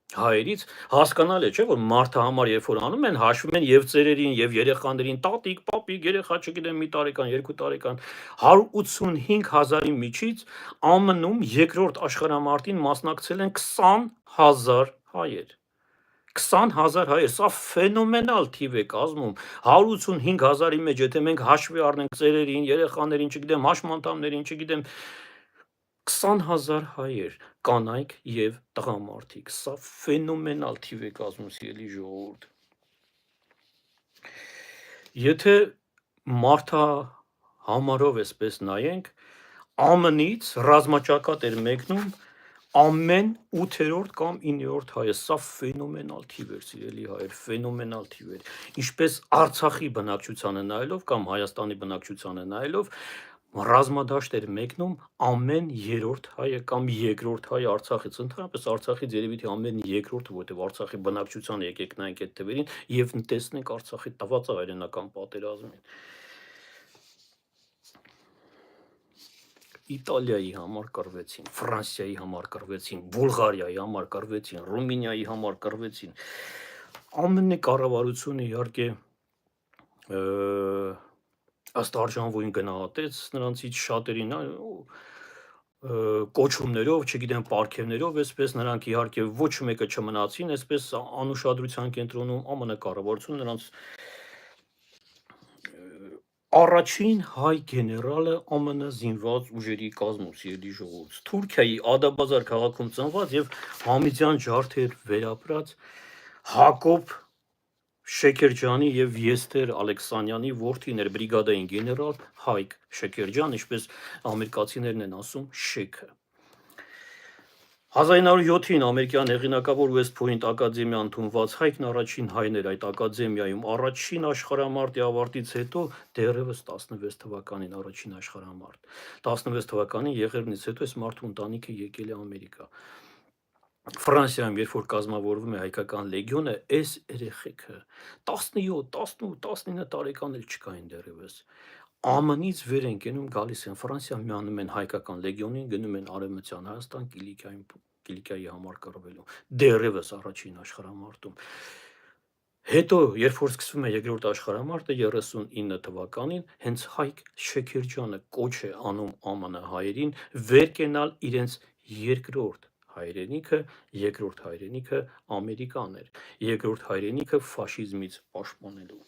հայերից հասկանալ է, չէ, որ մարդահամար երբ որ անում են, հաշվում են եւ ծերերին, եւ երեխաներին, տատիկ, պապիկ, երեխա, չգիտեմ, մի տարեկան, 2 տարեկան, 185,000-ի միջից ԱՄՆ-ում երկրորդ աշխարհամարտին մասնակցել են 20,000 հայեր։ 20,000 հայեր, սա ֆենոմենալ թիվ է կազմում։ 185,000-ի մեջ, եթե մենք հաշվի առնենք ծերերին, երեխաներին, չգիտեմ, հաշմանդամներին, չգիտեմ, 20,000 հայեր, կանայք եւ տղամարդիկ, սա ֆենոմենալ թիվ է կազմում, սիրելի ժողովուրդ։ Եթե մարդահամարով էսպես նայենք, ԱՄՆ-ից ռազմաճակատ էր մեկնում ամեն 8-րդ կամ 9-րդ հայը, սա ֆենոմենալ թիվ էր, սիրելի հայեր, ֆենոմենալ թիվ էր։ Ինչպես Արցախի բնակչությանը նայելով կամ Հայաստանի բնակչությանը նայելով, ռազմադաշտ էր մեկնում ամեն 3-րդ հայը կամ 2-րդ հայը Արցախից, ընդհանրապես Արցախից երևի թե ամեն 2-րդը, որտեղ Արցախի բնակչությանը եկեք նայենք այդ թվերին եւ տեսնենք Արցախի տվածահայրենական պատերազմին։ Իտալիայի համար կռվեցին, Ֆրանսիայի համար կռվեցին, Բուլղարիայի համար կռվեցին, Ռումինիայի համար կռվեցին։ ԱՄՆ կառավարությունը իհարկե ըստ արժանվույն գնահատեց նրանցից շատերին կոչումներով, չգիտեմ, պարգևներով, այսպես նրանք իհարկե ոչ մեկը չմնացին, այսպես անուշադրության կենտրոնում ԱՄՆ կառավարությունը նրանց առաջին հայ գեներալը ԱՄՆ զինված ուժերի կազմում, սիրելի ժողովուրդ, Թուրքիայի Ադաբազար քաղաքում ծնված եւ Համիդյան ջարդեր վերապրած Հակոբ Շեքերջյանի եւ Եստեր Ալեքսանյանի որդին էր բրիգադային գեներալ Հայկ Շեքերջյան, ինչպես ամերիկացիներն են ասում, Շեքը։ 1907-ին ամերիկյան հեղինակավոր West Point ակադեմիա ընդունված Հայկն առաջին հայն էր այդ ակադեմիայում, առաջին աշխարհամարտի ավարտից հետո դեռևս 16 թվականին առաջին աշխարհամարտ։ 16 թվականին Եղեռնից հետո այս մարդու ընտանիքը եկել է Ամերիկա։ Ֆրանսիայում, երբ որ կազմավորվում է հայկական լեգիոնը, այս երեխեքը 17, 18, 19 տարեկան էլ չկային դեռևս։ ԱՄՆ-ից վեր են կենում, գալիս են Ֆրանսիա, միանում են հայկական լեգիոնին, գնում են Արևմտյան Հայաստան, Կիլիկիայի համար կռվելու, դեռևս առաջին աշխարհամարտում։ Հետո, երբ որ սկսվում է երկրորդ աշխարհամարտը 39 թվականին, հենց Հայկ Շեքերջյանը կոչ է անում ԱՄՆ հայերին վեր կենալ իրենց երկրորդ հայրենիքը, երկրորդ հայրենիքը Ամերիկան էր, երկրորդ հայրենիքը ֆաշիզմից պաշտպանելու։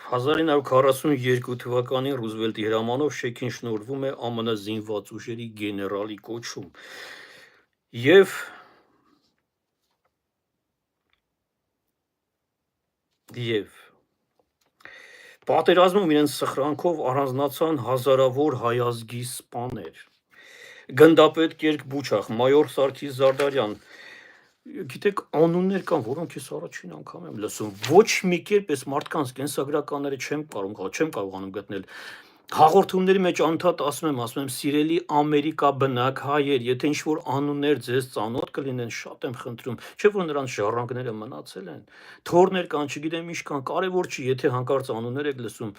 1942 թվականին Ռուզվելտի հրամանով Շեքին շնորհվում է ԱՄՆ զինված ուժերի գեներալի կոչում եւ պատերազմում իրենց սխրանքով առանձնացան հազարավոր հայազգի սպաներ։ Գնդապետ Կերկ Բուչախ, մայոր Սարգիս Զարդարյան, գիտեք, անուններ կան, որոնք ես առաջին անգամ եմ լսում։ Ոչ մի կերպ այս մարդկանց կենսագրականները չեմ կարողանում գտնել։ Հաղորդումների մեջ անդադ ասում եմ, սիրելի Ամերիկա բնակ հայեր, եթե ինչ-որ անուններ ձեզ ծանոթ կլինեն, շատ եմ խնդրում, չէ՞ որ նրանց ժառանգները մնացել են, թորներ կան, չգիտեմ ինչ կան, կարևոր չի, եթե հանկարծ անուններ եք լսում,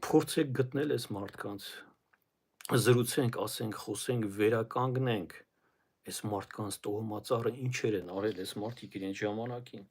փորձեք գտնել այս մարդկանց, զրուցենք, ասենք, խոսենք, վերականգնենք այս մարդկանց տոհմածառը ինչեր են արել այս մարդիկ իրենց ժամանակին։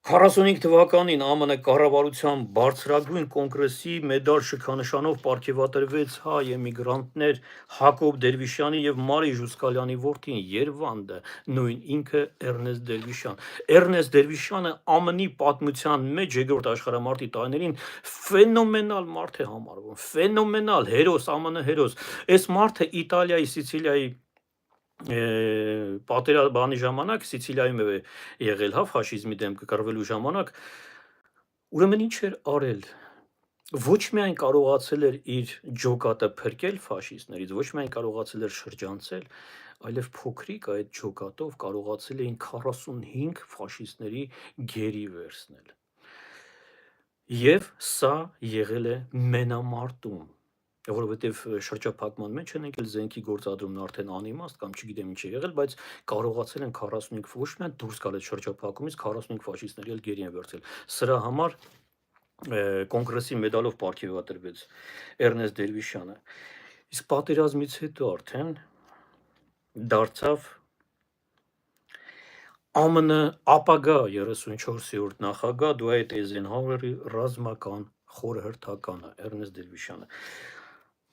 45 թվականին ԱՄՆ կառավարության բարձրագույն կոնգրեսի մեդալ շքանշանով պարգևատրվեց հայ էմիգրանտներ Հակոբ Դերվիշյանի եւ Մարի Ժուսկալյանի որդին Երվանդը, նույն ինքը Էրնեստ Դերվիշյան։ Էրնեստ Դերվիշյանը ԱՄՆ-ի պատմության մեջ երկրորդ աշխարհամարտի տարիներին ֆենոմենալ մարդ է համարվում, ֆենոմենալ հերոս, ԱՄՆ հերոս։ Այս մարդը Իտալիայի, Սիցիլիայի պատերազմի ժամանակ Սիցիլիայում է եղել, հա, ֆաշիզմի դեմ կռվելու ժամանակ, ուրեմն ինչ էր արել։ Ոչ միայն կարողացել էր իր ջոկատը փրկել ֆաշիստներից, ոչ միայն կարողացել էր շրջանցել, այլև փոքրիկ այդ ջոկատով կարողացել էին 45 ֆաշիստների գերի վերցնել։ Եվ սա եղել է մենամարտում, որովհետև շրջափակման մեջ են եկել զենքի գործադրումն արդեն անիմաստ կամ չգիտեմ ինչ է եղել, բայց կարողացել են 45 ոչ միայն դուրս գալ այդ շրջափակումից 45 ֆաշիստների էլ գերի են վերցել։ Սրա համար կոնգրեսի մեդալով պարգևատրվեց Էրնեստ Դերվիշյանը։ Իսկ պատերազմից հետո արդեն դարձավ ԱՄՆ ապագա 34-րդ նախագահ Դուայթ Էյզենհաուերի ռազմական խորհրդականը Էրնեստ Դերվիշյանը։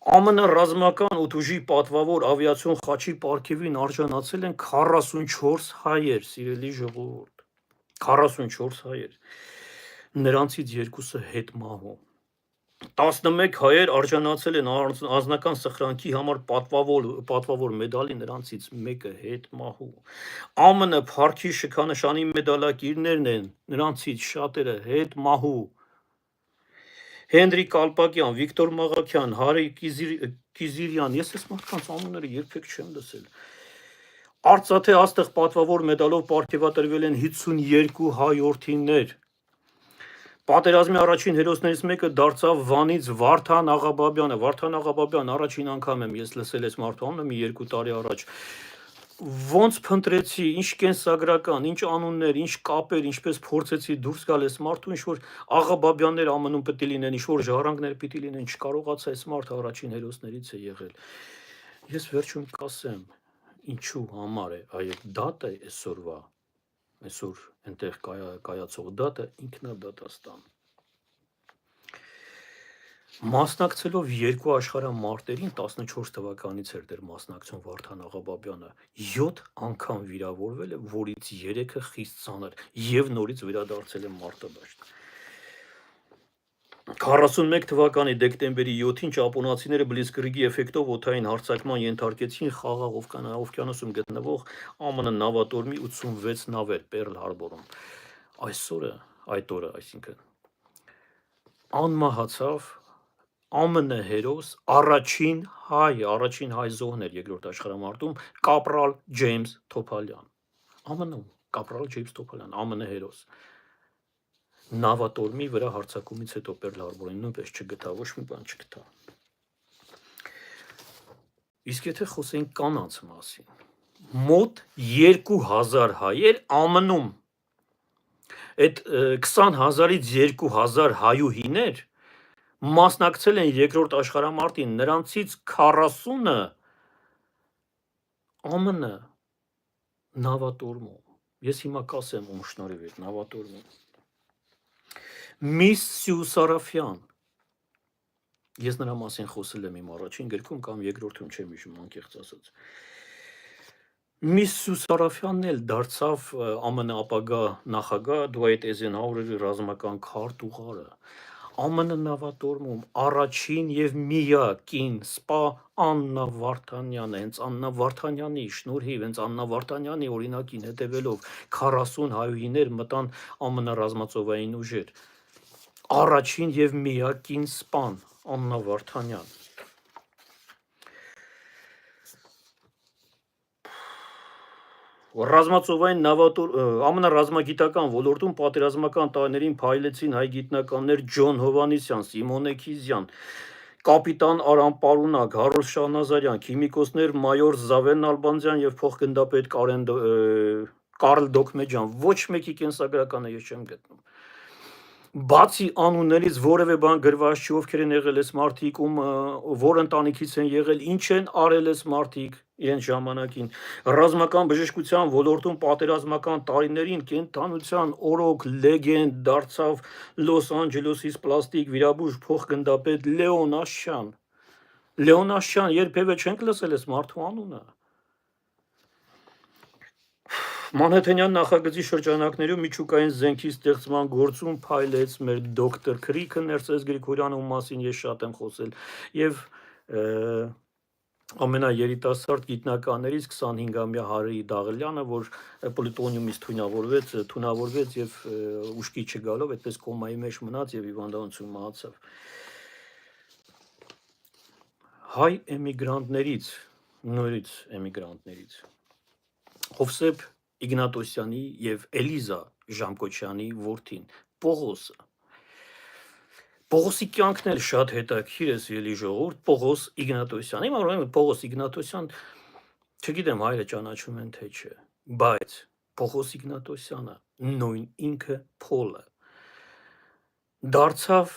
ԱՄՆ ռազմական օդուժի պատվավոր ավիացիոն խաչի պարգևին արժանացել են 44 հայեր, սիրելի ժողովուրդ, 44 հայեր, նրանցից երկուսը հետմահու։ 11 հայեր արժանացել են անձնական սխրանքի համար պատվավոր մեդալի, նրանցից մեկը հետմահու։ ԱՄՆ փառքի շքանշանի մեդալակիրներն են, նրանցից շատերը հետմահու։ Հենրի Կալպակյան, Վիկտոր Մաղաքյան, Հարի Կիզիրյան, ես այս մարդկանց անունները երբեք չեմ լսել։ Արցաթե աստղ պատվավոր մեդալով պարգևատրվել են 52 հայորդիներ։ Պատերազմի առաջին հերոսներից մեկը դարձավ Վանից Վարդան Աղաբաբյանը։ Վարդան Աղաբաբյան առաջին անգամ եմ ես լսել այս մարդու անունը մի 2 տարի առաջ։ Ոնց փնտրեցի, ինչ կենսագրական, ինչ անուններ, ինչ կապեր, ինչպես փորձեցի դուրս գալ այս մարդու, ինչ որ Աղաբաբյաններ ԱՄՆ-ում պետք է լինեն, ինչ որ ժառանգներ պետք է լինեն, չկարողացա այս մարդը առաջին հերոսներից է եղել։ Ես վերջում կասեմ, ինչու համար է այդ դատը այսօրվա, այսօր այնտեղ կայացող դատը ինքնադատաստան։ Մասնակցելով երկու աշխարհամարտերին 14 թվականից էր դեռ մասնակցում Վարդան Աղաբաբյանը, 7 անգամ վիրավորվել է, որից 3-ը խիստ ծանր եւ նորից վերադարձել է մարտադաշտ։ 41 թվականի դեկտեմբերի 7-ին ճապոնացիները բլիցկրիգի էֆեկտով օդային հարձակման ենթարկեցին Խաղաղ օվկիանոսում գտնվող ԱՄՆ նավատորմի 86 նավեր Պերլ Հարբորում։ Այդ օրը, այսինքն անմահացավ ԱՄՆ հերոս առաջին հայ զոհն էր երկրորդ աշխարհամարտում կապրալ Ջեյմս Թոփալյան։ ԱՄՆ-ում կապրալ Ջեյմս Թոփալյան, ԱՄՆ հերոս։ Նավատորմի վրա հարձակումից հետո Պերլ Հարբորին նույնպես չգտա, ոչ մի բան չգտա։ Իսկ եթե խոսենք կանանց մասին, մոտ 2000 հայեր ԱՄՆ-ում, այդ 20,000-ից 2000 հայուհիներ մասնակցել են երկրորդ աշխարհամարտին, նրանցից 40-ը ԱՄՆ նավատորմում։ Ես հիմա կասեմ ում շնորհիվ է նավատորմում։ Միս Սյու Սարաֆյան, ես նրա մասին խոսել եմ իմ առաջին գրքում կամ երկրորդում չեմ հիշում, անկեղծ ասած։ Միս Սյու Սարաֆյանն էլ դարձավ ԱՄՆ ապագա նախագահ Դուայթ Էյզենհաուերի ռազմական քարտուղարը։ ԱՄՆ նավատորմում առաջին եւ միակ կին սպա Աննա Վարդանյանը, հենց Աննա Վարդանյանի շնորհիվ, հենց Աննա Վարդանյանի օրինակին հետևելով 40 հայուհիներ մտան ԱՄՆ ռազմածովային ուժեր։ Առաջին եւ միակ կին սպան Աննա Վարդանյան։ Ռազմածովային ԱՄՆ ռազմագիտական ոլորտում պատերազմական տարիներին փայլեցին հայ գիտնականներ Ջոն Հովանեսյան, Սիմոն Էքիզյան, կապիտան Արամ Պարունակ, Հարոլ Շահնազարյան, քիմիկոսներ մայոր Զավեն Նալբանդյան եւ փոխգնդապետ Կարլ Դոկմեջյան։ Ոչ մեկի կենսագրականը ես չեմ գտնում։ Բացի անուններից որևէ բան գրված չի, ովքեր են եղել այս մարդիկ, որ ընտանիքից են եղել, ինչ են արել այս մարդիկ իրենց ժամանակին։ Ռազմական բժշկության ոլորտում պատերազմական տարիներին կենթանության օրոք լեգենդ դարձավ Լոս Անջելեսից պլաստիկ վիրաբույժ փոխգնդապետ Լեոն Աշյան։ Լեոն Աշյան, երբևէ չենք լսել այս մարդու անունը։ Մանհեթենյան նախագծի շրջանակներում միջուկային զենքի ստեղծման գործում փայլեց մեր դոկտոր Քրիքը Ներսես Գրիգորյանը, ում մասին ես շատ եմ խոսել, եւ ամենաերիտասարդ գիտնականներից 25-ամյա Հարի Դաղլյանը, որ պլուտոնիումից թունավորվեց եւ ուշքի չգալով այդպես կոմայի մեջ մնաց եւ հիվանդանոցում մահացավ։ Հայ էմիգրանտներից, նորից էմիգրանտներից Հովսեփ Իգնատոսյանի եւ Էլիզա Ժամկոչյանի որդին Պողոսը։ Պողոսի կյանքն էլ շատ հետաքրքիր է, սիրելի ժողովուրդ, Պողոս Իգնատոսյան։ Հիմա ուրեմն Պողոս Իգնատոսյան, չգիտեմ հայերը ճանաչում են թե չէ, բայց Պողոս Իգնատոսյանը նույն ինքը Փոլը դարձավ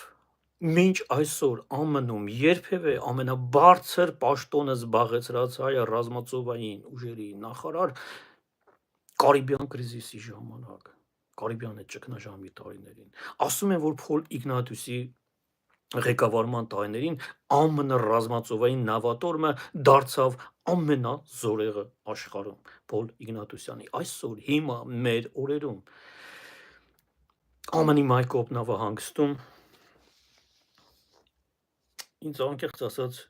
մինչ այսօր ԱՄՆ-ում երբևէ ամենաբարձր պաշտոնը զբաղեցրած հայը ռազմածովային ուժերի նախարար Կարիբյան կրիզիսի ժամանակ, Կարիբյան այդ ճգնաժամի տարիներին։ Ասում են, որ Փոլ Իգնատոսի ղեկավարման տարիներին ԱՄՆ ռազմածովային նավատորմը դարձավ ամենազորեղը աշխարհում։ Փոլ Իգնատոսյանի այսօր հիմա մեր օրերում ԱՄՆ-ի Մայկոբ նավահանգստում ինձ անկեղծ ասած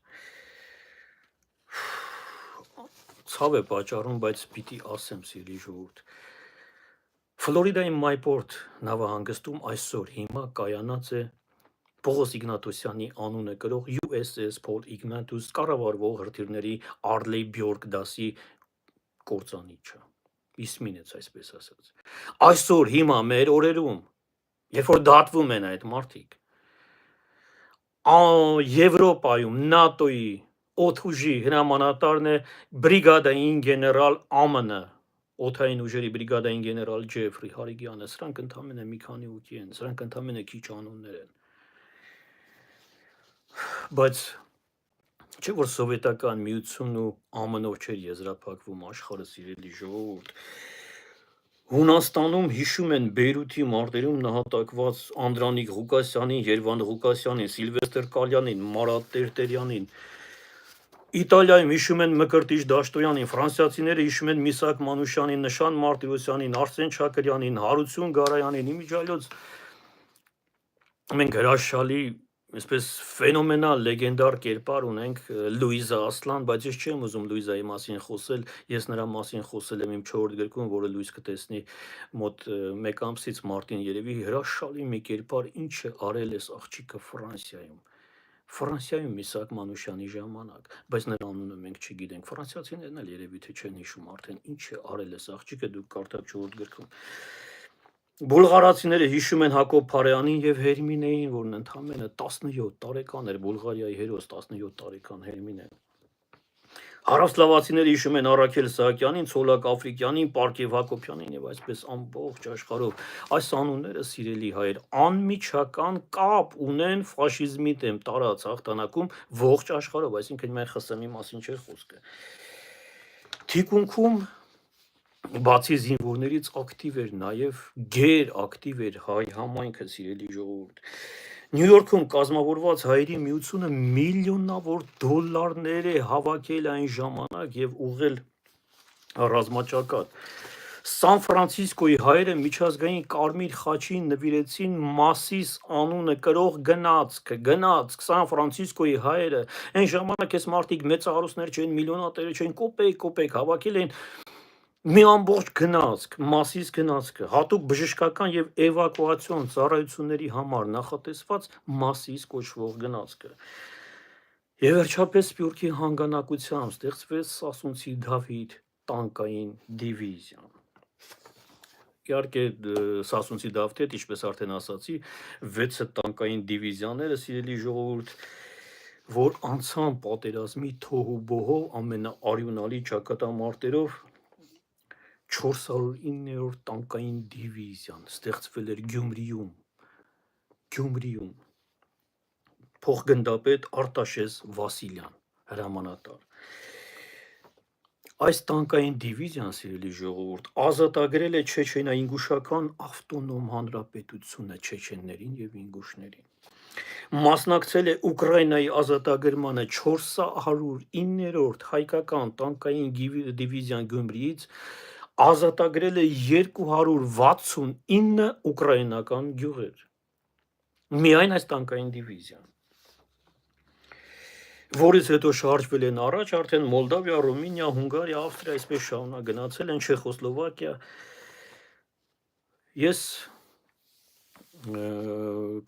ցավ է պատճառում, բայց պիտի ասեմ, սիրելի ժողովուրդ։ Ֆլորիդայի Մայպորտ նավահանգստում այսօր հիմա կայանած է Պողոս Իգնատոսյանի անունը կրող USS Paul Ignatius կառավարվող հրթիռների Arleigh Bjork դասի կործանիչը։ Իսմինեց, այսպես ասած։ Այսօր հիմա մեր օրերում, երբ որ դատվում են այդ մարդիկ, Եվրոպայում ՆԱՏՕ-ի օդուժի հրամանատարն է բրիգադային գեներալ ԱՄՆ, օդային ուժերի բրիգադային գեներալ Ջեֆրի Հարիգյանը, սրանք ընդամենը մի քանի ուղի են, սրանք ընդամենը քիչ անուններ են։ Բայց չէ որ սովետական միությունն ու ԱՄՆ-ով չէր եզրափակվում աշխարհը, սիրելի ժողովուրդ։ Հունաստանում հիշում են Բեյրութի մարտերում նահատակված Անդրանիկ Ղուկասյանին, Երվանդ Ղուկասյանին, Սիլվեստր Կալյանին, Մարատ Տերտերյանին։ Իտալիայում հիշում են Մկրտիչ Դաշտոյանին, ֆրանսիացիները հիշում են Միսակ Մանուշյանին, Նշան Մարտիրոսյանին, Արսեն Չակրյանին, Հարություն Գարայանին, իմիջիայլոց մենք հրաշալի, այսպես ֆենոմենալ լեգենդար կերպար ունենք Լուիզա Ասլան, բայց ես չեմ ուզում Լուիզայի մասին խոսել, ես նրա մասին խոսել եմ իմ 4-րդ գրքում, որը լույս կտեսնի մոտ 1 ամսից մարտին երևի, հրաշալի մի կերպար, ինչ է արել այս աղջիկը Ֆրանսիայում։ Ֆրանսիայում Միսակ Մանուշյանի ժամանակ, բայց նրա անունը մենք չգիտենք, ֆրանսիացիներն էլ երևի թե չեն հիշում արդեն ինչ է արել այս աղջիկը, դուք կարդաք 4-րդ գրքում։ Բուլղարացիները հիշում են Հակոբ Փարեյանին եւ Հերմինեին, որն ընդամենը 17 տարեկան էր, Բուլղարիայի հերոս 17 տարեկան Հերմինեն։ Հարավսլավացիները հիշում են Առաքել Սահակյանին, Ցոլակ Աֆրիկյանին, Պարկև Հակոբյանին եւ այսպես ամբողջ աշխարհով։ Այս անունները, սիրելի հայեր, անմիջական կապ ունեն ֆաշիզմի դեմ տարած հաղթանակում ողջ աշխարհով, այսինքն մեր ԽՍՀՄ-ի մասին չէր խոսքը։ Թիկունքում բացի զինվորներից ակտիվ էր նաև գեր ակտիվ էր հայ համայնքը, սիրելի ժողովուրդ։ Նյու Յորքում կազմավորված հայերի միությունը միլիոնավոր դոլարներ է հավաքել այն ժամանակ եւ ուղղել ռազմաճակատ։ Սան Ֆրանցիսկոյի հայերը միջազգային Կարմիր խաչին նվիրեցին Մասիս անունը կրող գնացք Սան Ֆրանցիսկոյի հայերը, այն ժամանակ այս մարդիկ մեծահարուստներ չէին, միլիոնատերը չէին, կոպեկ հավաքել էին մի ամբողջ գնացք, Մասիս գնացքը, հատուկ բժշկական եւ էվակուացիոն ծառայությունների համար նախատեսված Մասիս կոչվող գնացքը։ Եվ վերջապես Սփյուռքի հանգանակությամբ ստեղծվեց Սասունցի Դավիթ տանկային դիվիզիան։ Իհարկե Սասունցի Դավթի հետ, ինչպես արդեն ասացի, 6 տանկային դիվիզիաները, սիրելի ժողովուրդ, որ անցան պատերազմի թոհուբոհով ամենաարյունալի ճակատամարտերով 409-րդ տանկային դիվիզիան ստեղծվել էր Գյումրիում, Գյումրիում փոխգնդապետ Արտաշես Վասիլյան, հրամանատար։ Այս տանկային դիվիզիան, սիրելի ժողովուրդ, ազատագրել է Չեչենա-Ինգուշական ավտոնոմ հանրապետությունը չեչեններին եւ ինգուշներին։ Մասնակցել է Ուկրաինայի ազատագրմանը 409-րդ հայկական տանկային դիվիզիան Գյումրիից, ազատագրել է 269 ուկրաինական գյուղեր։ Միայն այս տանկային դիվիզիան, որից հետո շարժվել են առաջ արդեն Մոլդավիա, Ռումինիա, Հունգարիա, Ավստրիա, այսպես շարունակ գնացել են Չեխոսլովակիա։ Ես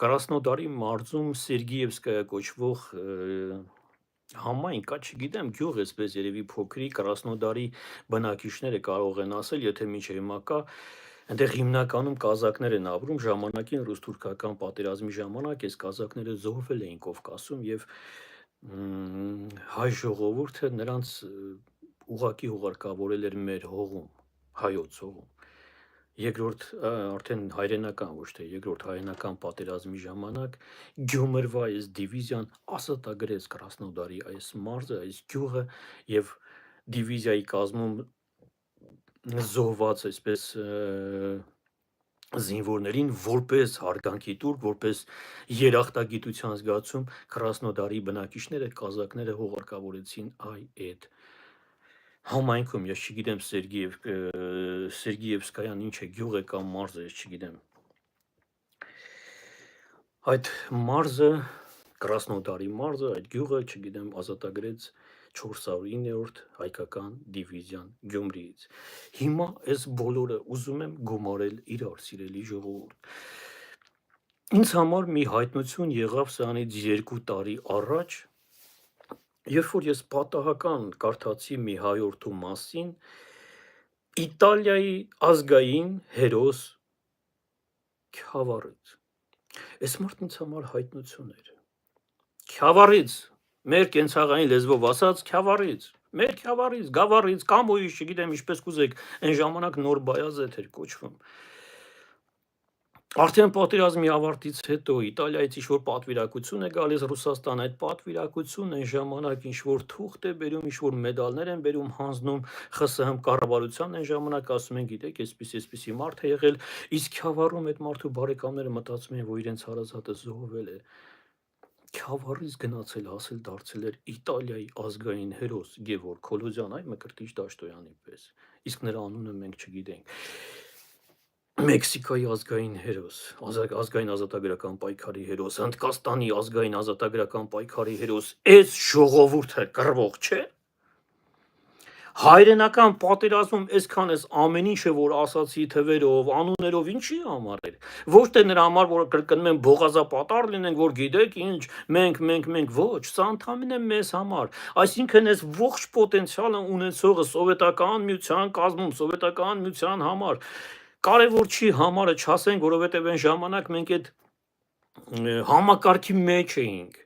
Կրասնոդարի մարզում Սերգիևսկայա կոչվող համայն կա, չգիտեմ, գյուղ էսպես երևի փոքրիկ, Կրասնոդարի բնակիչները կարող են ասել, եթե մինչև հիմա կա, այնտեղ հիմնականում կազակներ են ապրում, ժամանակին ռուս-թուրքական պատերազմի ժամանակ այս կազակները զոհվել էին Կովկասում եւ հայ ժողովուրդը նրանց ուղակի հուղարկավորել էր մեր հողում, հայոց հողում։ Երկրորդ արդեն հայրենական, ոչ թե երկրորդ հայրենական պատերազմի ժամանակ Գյումրվա այս դիվիզիան ազատագրեց Կրասնոդարի այս մարզը, այս գյուղը եւ դիվիզիայի կազմում զոհված այսպես զինվորներին որպես հարգանքի տուր, որպես երախտագիտության զգացում Կրասնոդարի բնակիչները, կազակները հուղարկավորեցին այդ համայնքում, ես չգիտեմ Սերգիևսկայան ինչ է, գյուղ է կամ մարզ է, ես չգիտեմ։ Այդ մարզը, Կրասնոդարի մարզը, այդ գյուղը, չգիտեմ, ազատագրեց 409-րդ հայկական դիվիզիան Գյումրիից։ Հիմա այս բոլորը ուզում եմ գումարել իրար, սիրելի ժողովուրդ։ Ինձ համար մի հայտնություն եղավ սրանից 2 տարի առաջ, երբ որ ես պատահական կարդացի մի հայորդու մասին, Իտալիայի ազգային հերոս Քյավառից։ Այս մարդն ինձ համար հայտնություն էր։ Քյավառից, մեր կենցաղային լեզվով ասած Քյավառից, մեր Քյավառից, Գավառից, Կամոյից, չգիտեմ ինչպես կուզեք, այն ժամանակ նոր Բայազեդ էր կոչվում։ Արդեն պատերազմի ավարտից հետո Իտալիայից ինչ-որ պատվիրակություն է գալիս Ռուսաստան, այդ պատվիրակությունն այն ժամանակ ինչ-որ թուղթ է բերում, ինչ-որ մեդալներ են բերում, հանձնում ԽՍՀՄ կառավարությանն այն ժամանակ ասում են, գիտեք, այսպիսի մարդ է եղել, իսկ Քյավառում այդ մարդու բարեկամները մտածում են, որ իրենց հարազատը զոհվել է։ Քյավառից գնացել, հասել դարձել էր Իտալիայի ազգային հերոս Գևորգ Քոլոզյան, այ Մկրտիչ Դաշտոյանի պես, իսկ նրա անունը մենք չգիտենք։ Մեքսիկայի ազգային հերոս, ազգային ազատագրական պայքարի հերոս, Հնդկաստանի ազգային ազատագրական պայքարի հերոս, այս ժողովուրդը կռվող չէ։ Հայրենական պատերազմում այսքան էս ամեն ինչը որ ասացի թվերով, անուններով ինչի համար էր։ Ոչ թե նրա համար, որ կրկնում են բողազապատար լինենք, որ գիտեք ինչ, մենք, ոչ, սա ընդհանրապես մեզ համար։ Այսինքն այս ողջ պոտենցիալը ունեցողը սովետական միության կազմում, սովետական միության համար կարևոր չի համարը չասենք, որովհետև այն ժամանակ մենք այդ համակարգի մեջ էինք։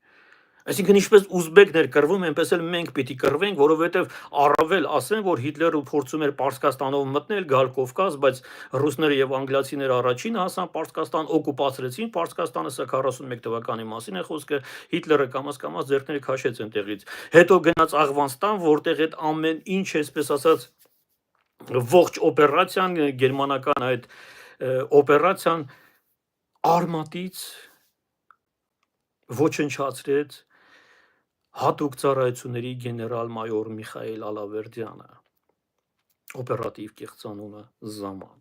Այսինքն ինչպես ուզբեկներ կռվում, այնպես էլ մենք պիտի կռվենք, որովհետև առավել ասեն, որ Հիտլերը փորձում էր Պարսկաստանով մտնել, գալ Կովկաս, բայց ռուսները եւ անգլիացիները առաջին հասան Պարսկաստան, օկուպացրեցին Պարսկաստանը, սա 41 թվականի մասին է խոսքը, Հիտլերը կամաց ձեռքները քաշեց այնտեղից։ Հետո գնաց Աղվանստան, որտեղ այդ ամեն ինչ, այսպես ասած, ողջ օպերացիան, գերմանական այդ օպերացիան արմատից ոչնչացրեց հատուկ ծառայությունների գեներալ-մայոր Միխայել Ալավերդյանը, օպերատիվ կեղծանունը Զաման։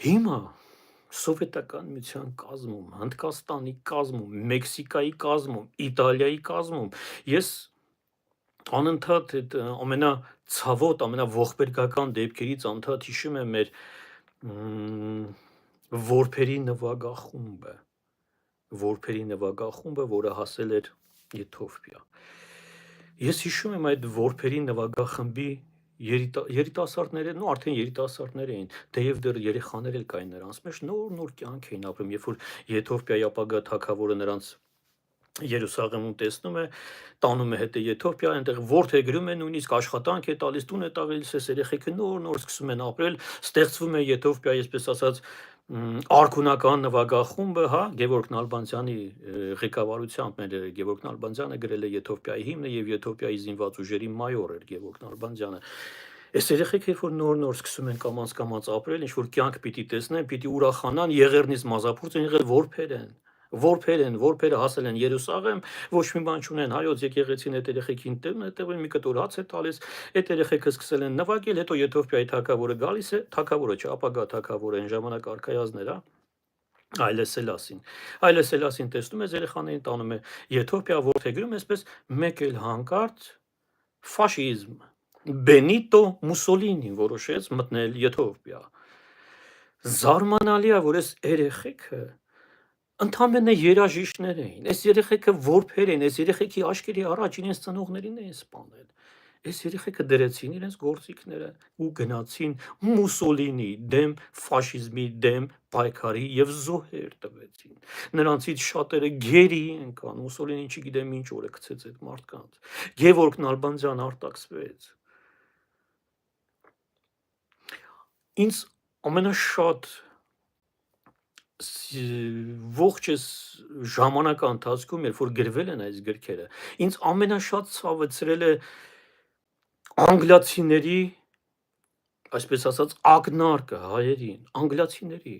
Հիմա սովետական միության կազմում, Հնդկաստանի կազմում, Մեքսիկայի կազմում, Իտալիայի կազմում ես անընդհատ այդ ամենացավոտ, ամենաողբերգական դեպքերից անընդհատ հիշում եմ մեր որբերի նվագախումբը, որը հասել էր Եթովպիա։ Ես հիշում եմ այդ որբերի նվագախմբի երիտասարդները, արդեն երիտասարդներ էին, թեև դեռ երեխաներ էլ կային նրանց մեջ, նոր կյանք էին ապրում, երբ որ Եթովպիայի ապագա թագավորը նրանց Երուսաղեմում տեսնում է, տանում է հետը Եթովպիա, այնտեղ որդեգրում է, նույնիսկ աշխատանք է տալիս, տուն է տալիս, այս երեխեքը նոր սկսում են ապրել, ստեղծվում է Եթովպիա, այսպես ասած, արքունական նվագախումբը, հա, Գևորգ Նալբանդյանի ղեկավարությամբ մեր Գևորգ Նալբանդյանը գրել է Եթովպիայի հիմնը եւ Եթովպիայի զինված ուժերի մայոր էր Գևորգ Նալբանդյանը։ Այս երեխեքը երբ որ նոր սկսում են կամաց ապրել, ինչ որ կյանք պիտի տեսնեն, պիտի ուրախանան, Եղեռնից մազափուրձ են եղել որբեր են հասել են Երուսաղեմ, ոչ մի բան չունեն, հայոց եկեղեցին այդ երեխեքին հետևում մի կտոր հաց է տալիս, այդ երեխեքը սկսել են նվագել, հետո Եթովպիայի թագավորը գալիս է, թագավորը չէ, ապագա թագավորը այն ժամանակ արքայազներ, հա, Այլե Սելասին տեսնում է երեխաներին, տանում է Եթովպիա, որդեգրում է, այսպես մեկ էլ հանկարծ ֆաշիզմ, Բենիտո Մուսոլինին որոշեց մտնել Եթովպիա։ Զարմանալի է, որ այս երեխեքը ընդամենը երաժիշտներ էին, այս երեխեքը որբեր են, այս երեխեքի աչքերի առաջ իրենց ծնողներին էին սպանել։ Այս երեխեքը դրեցին իրենց գործիքները ու գնացին Մուսոլինի դեմ, ֆաշիզմի դեմ պայքարի եւ զոհեր տվեցին։ Նրանցից շատերը գերի ընկան, Մուսոլինին չգիտեմ ինչ օր է գցեց այդ մարդկանց։ Գևորգ Նալբանդյան արտաքսվեց։ Ինձ ամենաշատ ողջ այս ժամանակա ընթացքում, երբ որ գրվել են այս գրքերը, ինձ ամենաշատ ցավեցրել է անգլիացիների, այսպես ասած, ակնարկը հայերին, անգլիացիների։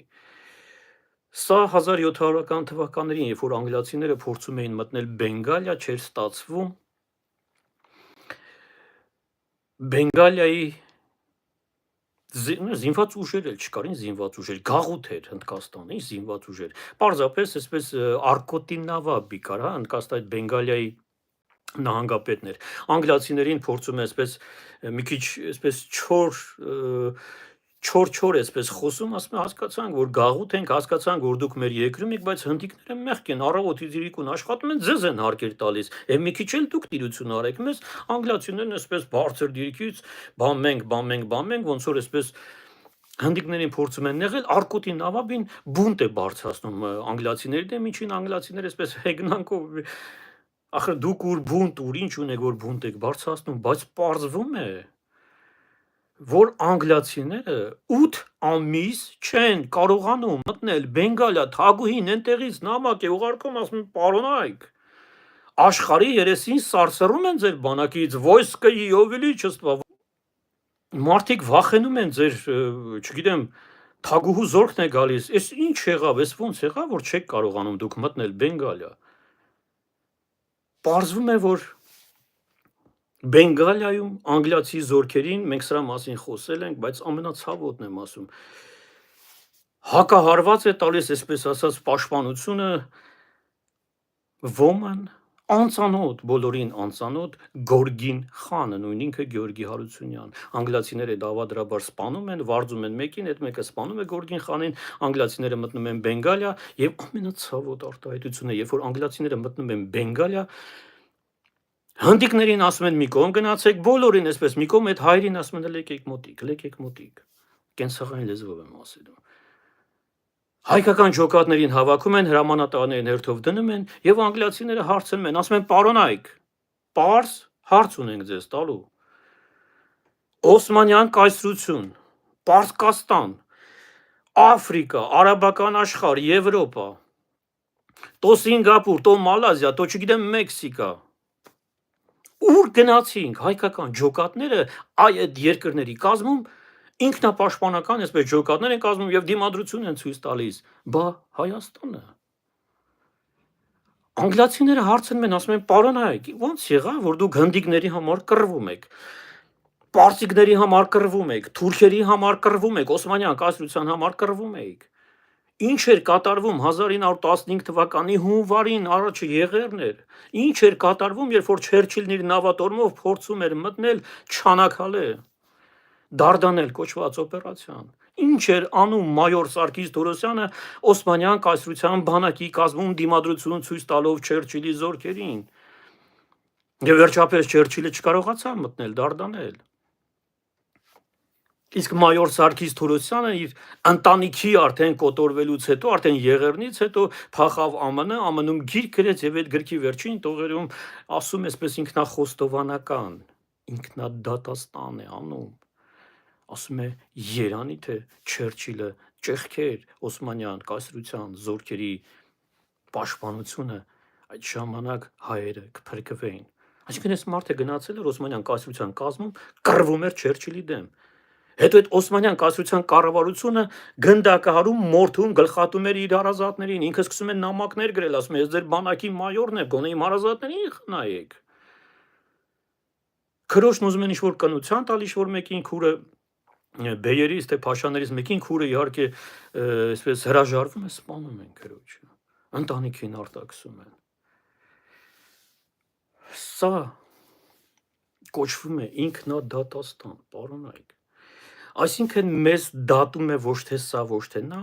Սա 1700-ական թվականներին, երբ որ անգլիացիները փորձում էին մտնել Բենգալիա, չէր ստացվում։ Բենգալիայի զինված ուժեր էլ չկարին, զինված ուժեր, գաղութ էր Հնդկաստանի զինված ուժեր։ Պարզապես այսպես Արկոտինավաբի կար, հա, Հնդկաստանի Բենգալիայի նահանգապետն էր։ Անգլիացիներին փորձում է այսպես մի քիչ այսպես չոր այսպես խոսում, ասում է հասկացանք, որ գաղութ ենք, հասկացանք, որ դուք մեր երկրում եք, բայց հնդիկները մեղք են, առավոտից իրիկուն աշխատում են, ձեզ են հարկեր տալիս։ Մի քիչ էլ դուք տիրություն արեք, մեզ անգլիացիներն այսպես բարձր դիրքից բան մենք, ոնց որ այսպես հնդիկներին փորձում են նեղել, Արկոտի Նավաբին բունտ է բարձրացնում անգլիացիների դեմ, ինչին անգլիացիները այսպես հեգնանքով ախր դուք ուր բունտ, ուր ինչ ունեք, որ բունտ եք բարձրացնում, բայց պարզվում է, որ անգլիացիները 8 ամիս չեն կարողանում մտնել Բենգալիա, թագուհին այնտեղից նամակ է ուղարկում, ասում պարոնայք, աշխարհի երեսին սարսռում են ձեր բանակից, войско Ее Величества, մարդիկ վախենում են ձեր, չգիտեմ, թագուհու զորքն է գալիս, այս ինչ եղավ, այս ոնց եղավ, որ չեք կարողանում դուք մտնել Բենգալիա։ Պարզվում է, որ Բենգալիայում անգլիացի զորքերին, մենք սրա մասին խոսել ենք, բայց ամենացավոտն եմ ասում, հակահարված է տալիս, այսպես ասած, պաշտպանությունը ոման անծանոթ, բոլորին անծանոթ Գորգին խանը, նույն ինքը Գեորգի Հարությունյան։ Անգլիացիները դավադրաբար սպանում են, վարձում են մեկին, այդ մեկը սպանում է Գորգին խանին, անգլիացիները մտնում են Բենգալիա եւ ամենացավոտ արտահայտությունը, երբ որ անգլիացիները մտնում են Բենգալիա, հնդիկներին ասում են մի կողմ գնացեք, բոլորին այսպես մի կողմ, այդ հայրին ասում են եկեք մոտիկ։ Կենսաղային լեզվով եմ ասել։ Հայկական ջոկատներին հավաքում են, հրամանատարներին հերթով դնում են եւ անգլիացիները հարցնում են, ասում են պարոնայք, պարզ հարց ունենք ձեզ տալու։ Օսմանյան կայսրություն, Պարսկաստան, Աֆրիկա, Արաբական աշխարհ, Եվրոպա, տո Սինգապուր, տո Մալազիա, տո չգիտեմ Մեքսիկա։ Ուր գնացինք հայկական ջոկատները այդ երկրների կազմում ինքնապաշտպանական այսպես ջոկատներ են կազմում եւ դիմադրություն են ցույց տալիս, բա Հայաստանը։ Անգլիացիները հարցնում են, ասում են պարոնայք, ո՞նց եղավ, որ դուք հնդիկների համար կռվում եք, պարսիկների համար կռվում եք, թուրքերի համար կռվում եք, Օսմանյան կայսրության համար կռվում եք։ Ինչ էր կատարվում 1915 թվականի հունվարին առաջը եղերն էր։ Ինչ էր կատարվում, երբ որ Չերչիլն իր նավատորմով փորձում էր մտնել Չանաքալե, Դարդանել կոչված օպերացիան։ Ինչ էր անում մայոր Սարգիս Թորոսյանը Օսմանյան կայսրության բանակի կազմում դիմադրություն ցույց տալով Չերչիլի զորքերին։ Եվ վերջապես Չերչիլը չկարողացավ մտնել Դարդանել։ Իսկ մայոր Սարգիս Թորոսյանը իր ընտանիքի արդեն կոտորվելուց հետո, արդեն եղեռնից հետո փախավ ԱՄՆ, ԱՄՆ-ում գիրք գրեց եւ այդ գրքի վերջին տողերում ասում էսպես ինքնախոստովանական, ինքնադատաստան է անում, ասում է Երանի թե Չերչիլը ճեղքեր Օսմանյան կայսրության զորքերի պաշտպանությունը այդ ժամանակ հայերը կփրկվեին։ Այսինքն այս մարդը գնացել էր Օսմանյան կայսրության կազմում, կռվում էր Չերչիլի դեմ։ Հետո այդ Օսմանյան կայսրության կառավարությունը գնդակահարում, մորթում, գլխատում էր իր հարազատներին, ինքը սկսում է նամակներ գրել, ասում է, ես ձեր բանակի մայորն եմ, գոնե իմ հարազատներին խնայեք։ Քրոշն ուզում են ինչ-որ կնության տալ ինչ-որ մեկին քուրը բեյերից թե փաշաներից մեկին քուրը իհարկե այսպես հրաժարվում է, սպանում են քրոջը, ընտանիքին արտաքսում են։ Սա կոչվում է ինքնադատաստան, պարոնայք։ Այսինքն մեզ դատում է ոչ թե սա, ոչ թե նա,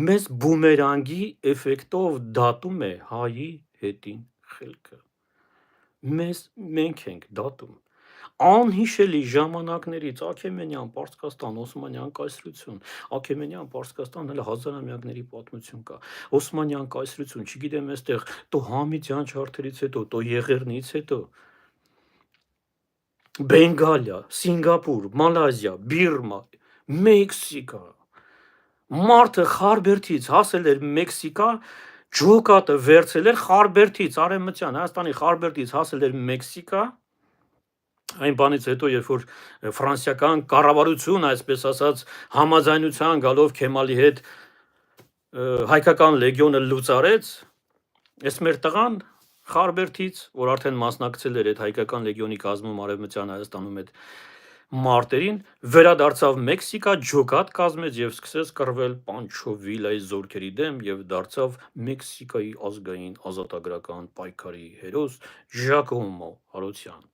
մեզ բումերանգի էֆեկտով դատում է հայի հետին խելքը։ Մենք ենք դատում։ Անհիշելի ժամանակներից Աքեմենյան, Պարսկաստան, Օսմանյան կայսրություն, Աքեմենյան, Պարսկաստան հələ հազարամյակների պատմություն կա։ Օսմանյան կայսրություն, չգիտեմ, այստեղ տո Համիդյան չարթերից հետո, տո Եղեռնից հետո, Բենգալիա, Սինգապուր, Մալազիա, Բիրմա, Մեքսիկա։ Մարդը Խարբերդից հասել էր Մեքսիկա, ջոկատը վերցել էր Խարբերդից, Արևմտյան Հայաստանի Խարբերդից հասել էր Մեքսիկա, այն բանից հետո, երբ որ ֆրանսիական կառավարությունը, այսպես ասած, համաձայնության գալով Քեմալի հետ հայկական լեգիոնը լուծարեց, այս մեր տղան Խարբերդից, որ արդեն մասնակցել էր այդ հայկական լեգիոնի կազմում Արևմտյան Հայաստանում այդ մարտերին, վերադարձավ Մեքսիկա, ջոկատ կազմեց եւ սկսեց կռվել Պանչո Վիլայի զորքերի դեմ եւ դարձավ Մեքսիկայի ազգային ազատագրական պայքարի հերոս Ժակոմո Արոցյան։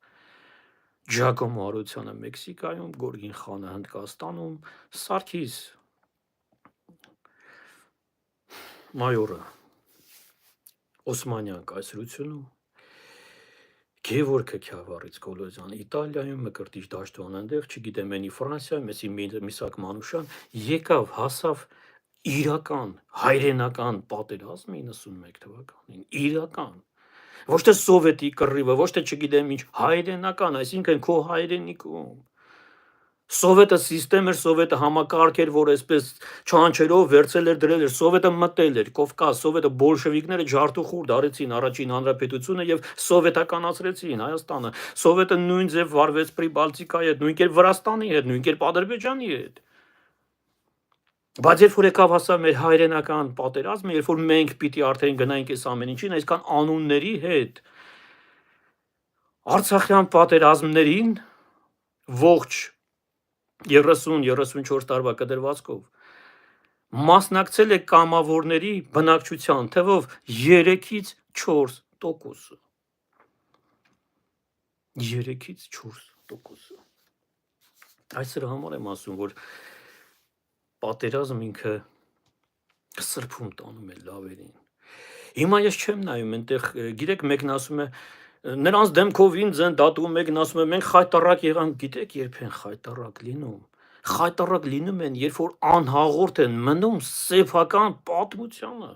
Ջակոմո Արոցյանը Մեքսիկայում, Գորգին խանը Հնդկաստանում, Սարգիս մայորը Օսմանյան կայսրությունում, Գևորգը Քյավառից Գոլոզյան Իտալիայում, Մկրտիչ Դաշտոն այնտեղ, չգիտեմ, ენი Ֆրանսիայում, էսի Միսակ Մանուշյան եկավ, հասավ իրական հայրենական պատերազմը 91 թվականին, իրական, ոչ թե սովետի կռիվը, ոչ թե չգիտեմ ինչ, հայրենական, այսինքն քո հայրենիքում։ Սովետը սիստեմ էր, սովետը համակարգ էր, որ այսպես չանչերով վերցել էր դրել էր, սովետը մտել էր, Կովկաս, սովետը բոլշևիկները ջարդուխուր դարեցին առաջին հանրապետությունը եւ սովետականացրեցին Հայաստանը։ Սովետը նույն ձև վարվեց Պրիբալտիկայի հետ, նույն կերպ Վրաստանի հետ, նույն կերպ Ադրբեջանի հետ։ Բայց երբ որ եկավ հասավ մեր հայրենական պատերազմը, երբ որ մենք պիտի արդեն գնայինք այս ամեն ինչին, այսքան անունների հետ, Արցախյան պատերազմներին ողջ 30-34 տարվա կդրվածքով մասնակցել է կամավորների բնակչության թվով 3-ից 4%։ 3-ից 4%։ Այս դրա համար եմ ասում, որ պատերազմ ինքը սրբում տանում է լավերին։ Հիմա ես չեմ նայում այնտեղ, գիտեք, մեկն ասում է նրանց դեմքով ինձ են դատում, մեկն ասում է մենք խայտարակ եղանք, գիտեք երբ են խայտարակ լինում։ Խայտարակ լինում են, երբ որ անհաղորդ են մնում սեփական պատմությանը,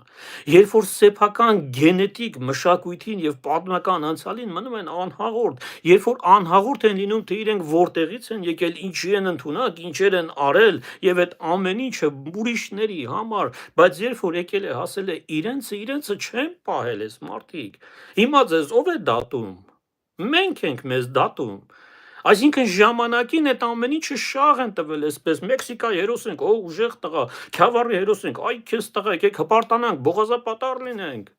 երբ որ սեփական գենետիկ մշակույթին եւ պատմական անցյալին մնում են անհաղորդ, երբ որ անհաղորդ են լինում, թե իրենք որտեղից են եկել, ինչի են ընդունակ, ինչեր են արել եւ այդ ամեն ինչը ուրիշների համար, բայց երբ որ եկել է հասել է իրենցը չեն պահել այս մարդիկ։ Հիմա ձեզ ով է դատում։ Մենք ենք մեզ դատում։ Այսինքն ժամանակին այդ ամեն ինչը շաղ են տվել, այսպես Մեքսիկայի հերոս ենք, օ ուժեղ տղա, Քյավառի հերոս ենք, այ քեզ տղա, եկեք հպարտանանք, բողոզապատար լինենք։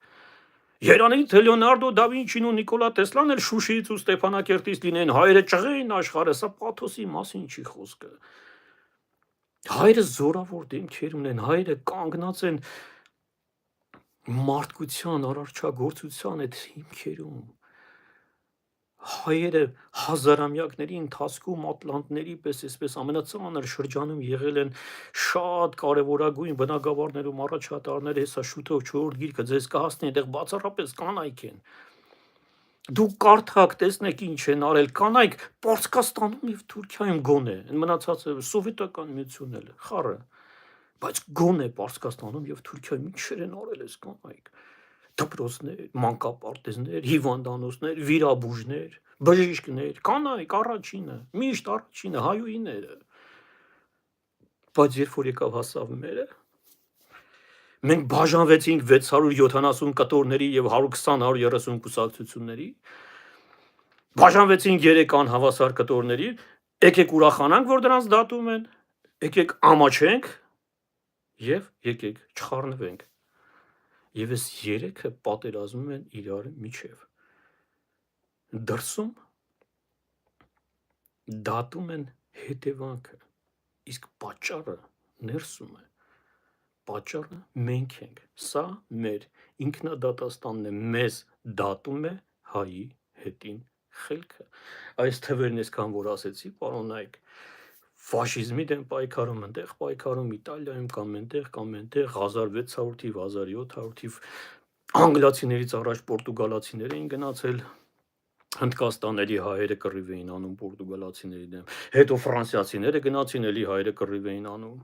Երանից Լեոնարդո դա Վինչին ու Նիկոլա Տեսլան էլ Շուշիից ու Ստեփանակերտից լինեն, հայերը ճղեն աշխարհը, սա պաթոսի մասին չի խոսքը։ Հայերը զորավոր դեմքեր ունեն, հայերը կանգնած են մարդկության արարչագործության այդ հիմքերում։ Հայերը հազարամյակների ընթացքում ատլանտների պես այսպես ամենածանր շրջանում եղել են շատ կարևորագույն բնակավարներում առաջատարներ, հեսա շուտով 4-րդ գիրքը ձեզ կհասնի, այնտեղ բացառապես կանայք են։ Դուք կարդաք, տեսնեք ինչ են արել կանայք Պարսկաստանում եւ Թուրքիայում գոնե, մնացածը սովետական միությունն էլ է, խառը, բայց գոնե Պարսկաստանում եւ Թուրքիայում ինչեր են արել այս կանայք։ Դպրոցներ, մանկապարտեզներ, հիվանդանոցներ, վիրաբուժներ, բժիշկներ, կանայք առաջինը, միշտ առաջինը հայուհիները։ Բայց երբ որ եկավ հասավ մերը, մենք բաժանվեցինք 670 կտորների եւ 120-130 կուսակցությունների, բաժանվեցինք 3 անհավասար կտորների, եկեք ուրախանանք, որ դրանց դատում են, եկեք ամաչենք եւ եկեք չխառնվենք։ Եվ այս երեքը պատերազմում են իրար միջև։ Դրսում դատում են հետևանքը, իսկ պատճառը ներսում է։ Պատճառը մենք ենք։ Սա մեր ինքնադատաստանն է, մեզ դատում է հայի հետին խելքը։ Այս թվերն այսքան որ ասեցի, պարոն Նայք, ֆաշիզմի դեմ պայքարում, այնտեղ պայքարում Իտալիայում կամ այնտեղ 1600 թիվ, 1700 թիվ անգլացիներից առաջ պորտուգալացիներ էին գնացել, հնդկաստանելի հայերը կռիվ էին անում պորտուգալացիների դեմ, հետո ֆրանսիացիները գնացին, էլի հայերը կռիվ էին անում։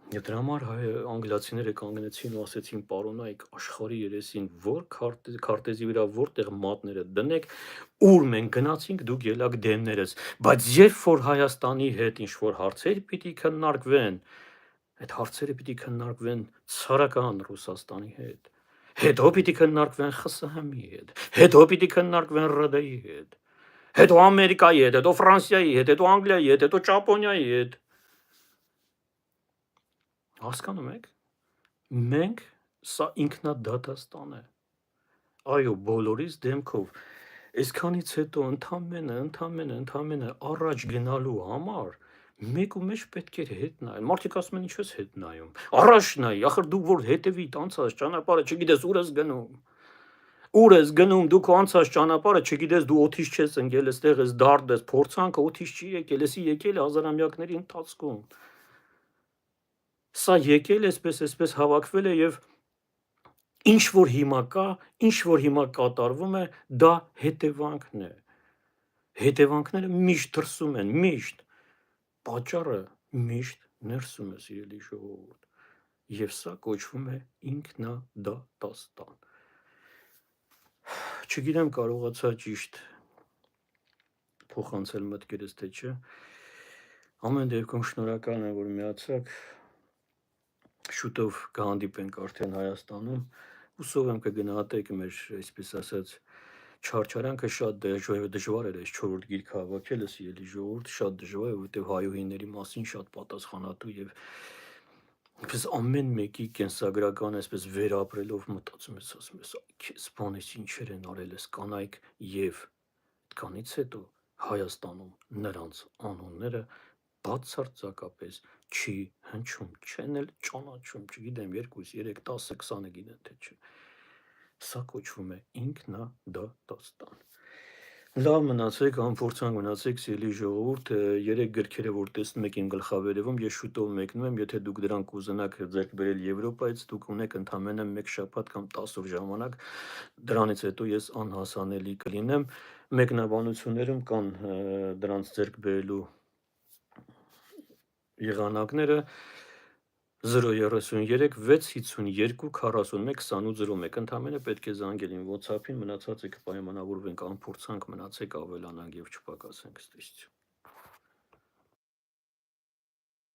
Եվ դրա համար անգլացիները կանգնեցին ու ասեցին, պարոն Նայք, աշխարհի երեսին որ քարտեզի վրա որտեղ մատները դնեք, ուր մենք գնացինք, դուք ելաք դեմներս, բայց երբ որ Հայաստանի հետ ինչ որ հարցեր պիտի քննարկվեն, այդ հարցերը պիտի քննարկվեն ցարական Ռուսաստանի հետ, հետո պիտի քննարկվեն ԽՍՀՄ-ի հետ, հետո պիտի քննարկվեն ՌԴ-ի հետ, հետո Ամերիկայի հետ, հետո Ֆրանսիայի հետ, հետո Անգլիայի հետ, հետո Ճապոնիայի հետ։ Հասկանում եք։ Մենք սա ինքնադատաստան է։ Այո, բոլորիս դեմքով։ Այսքանից հետո ընդամենը առաջ գնալու համար մեկ ու մեջ պետք է հետ նայել։ Մարդիկ ասում են, ինչ ես հետ նայում։ Առաջ նայ, ախր դու որ հետևիդ անցած ճանապարհը չգիտես ուր ես գնում։ Ուր ես գնում, դու քո անցած ճանապարհը չգիտես, դու օթից չես ընկել, այստեղ ես դարդ ես, փորձանքը օթից չի եկել, էսի եկել հազարամյակների ընթացքում։ Սա եկել այսպես հավաքվել է եւ ինչ որ հիմա կա, ինչ որ հիմա կատարվում է, դա հետևանքն է։ Հետևանքները միշտ դրսում են, միշտ։ Պատճառը միշտ ներսում է, սիրելի ժողովուրդ։ Եվ սա կոչվում է ինքնադատաստան։ Չգիտեմ կարողացա ճիշտ փոխանցել մտքերս թե չէ։ Ամեն դեպքում շնորհակալ եմ, որ միացաք։ Շուտով կհանդիպենք արդեն Հայաստանում, հուսով եմ կգնահատեք մեր, այսպես ասած, չարչարանքը շատ դժվար էր այս 4-րդ գիրքը հավաքելը, սիրելի ժողովուրդ, շատ դժվար է, որովհետև հայուհիների մասին շատ պատասխանատու եւ այսպես ամեն մեկի կենսագրական այսպես վերապրելով մտածում ես, ասում ես, քեզ բանից ինչեր են արել այս կանայք եւ դրանից հետո Հայաստանում նրանց անունները բացարձակապես չի հնչում, չեն էլ ճանաչում, չգիտեմ 2, 3, 10, 20-ը գիտեն թե չէ։ Սա կոչվում է ինքնադատաստան։ Լավ մնացեք, անփորձանք մնացեք, սիրելի ժողովուրդ, 3 գրքերը որ տեսնում եք իմ գլխավերևում, ես շուտով մեկնում եմ, եթե դուք դրանք ուզենաք ձեռք բերել Եվրոպայից, դուք ունեք ընդամենը 1 շաբաթ կամ 10 օր ժամանակ, դրանից հետո ես անհասանելի կլինեմ։ Մեկնաբանություններում կան դրանց ձեռք բերելու եղանակները 033 652 41 2801 ընդամենը պետք է զանգել իմ WhatsApp-ին, մնացածը կպայմանավորվենք, անփորձանք մնացեք, ավելանանք եւ չպակասենք, ստեսություն։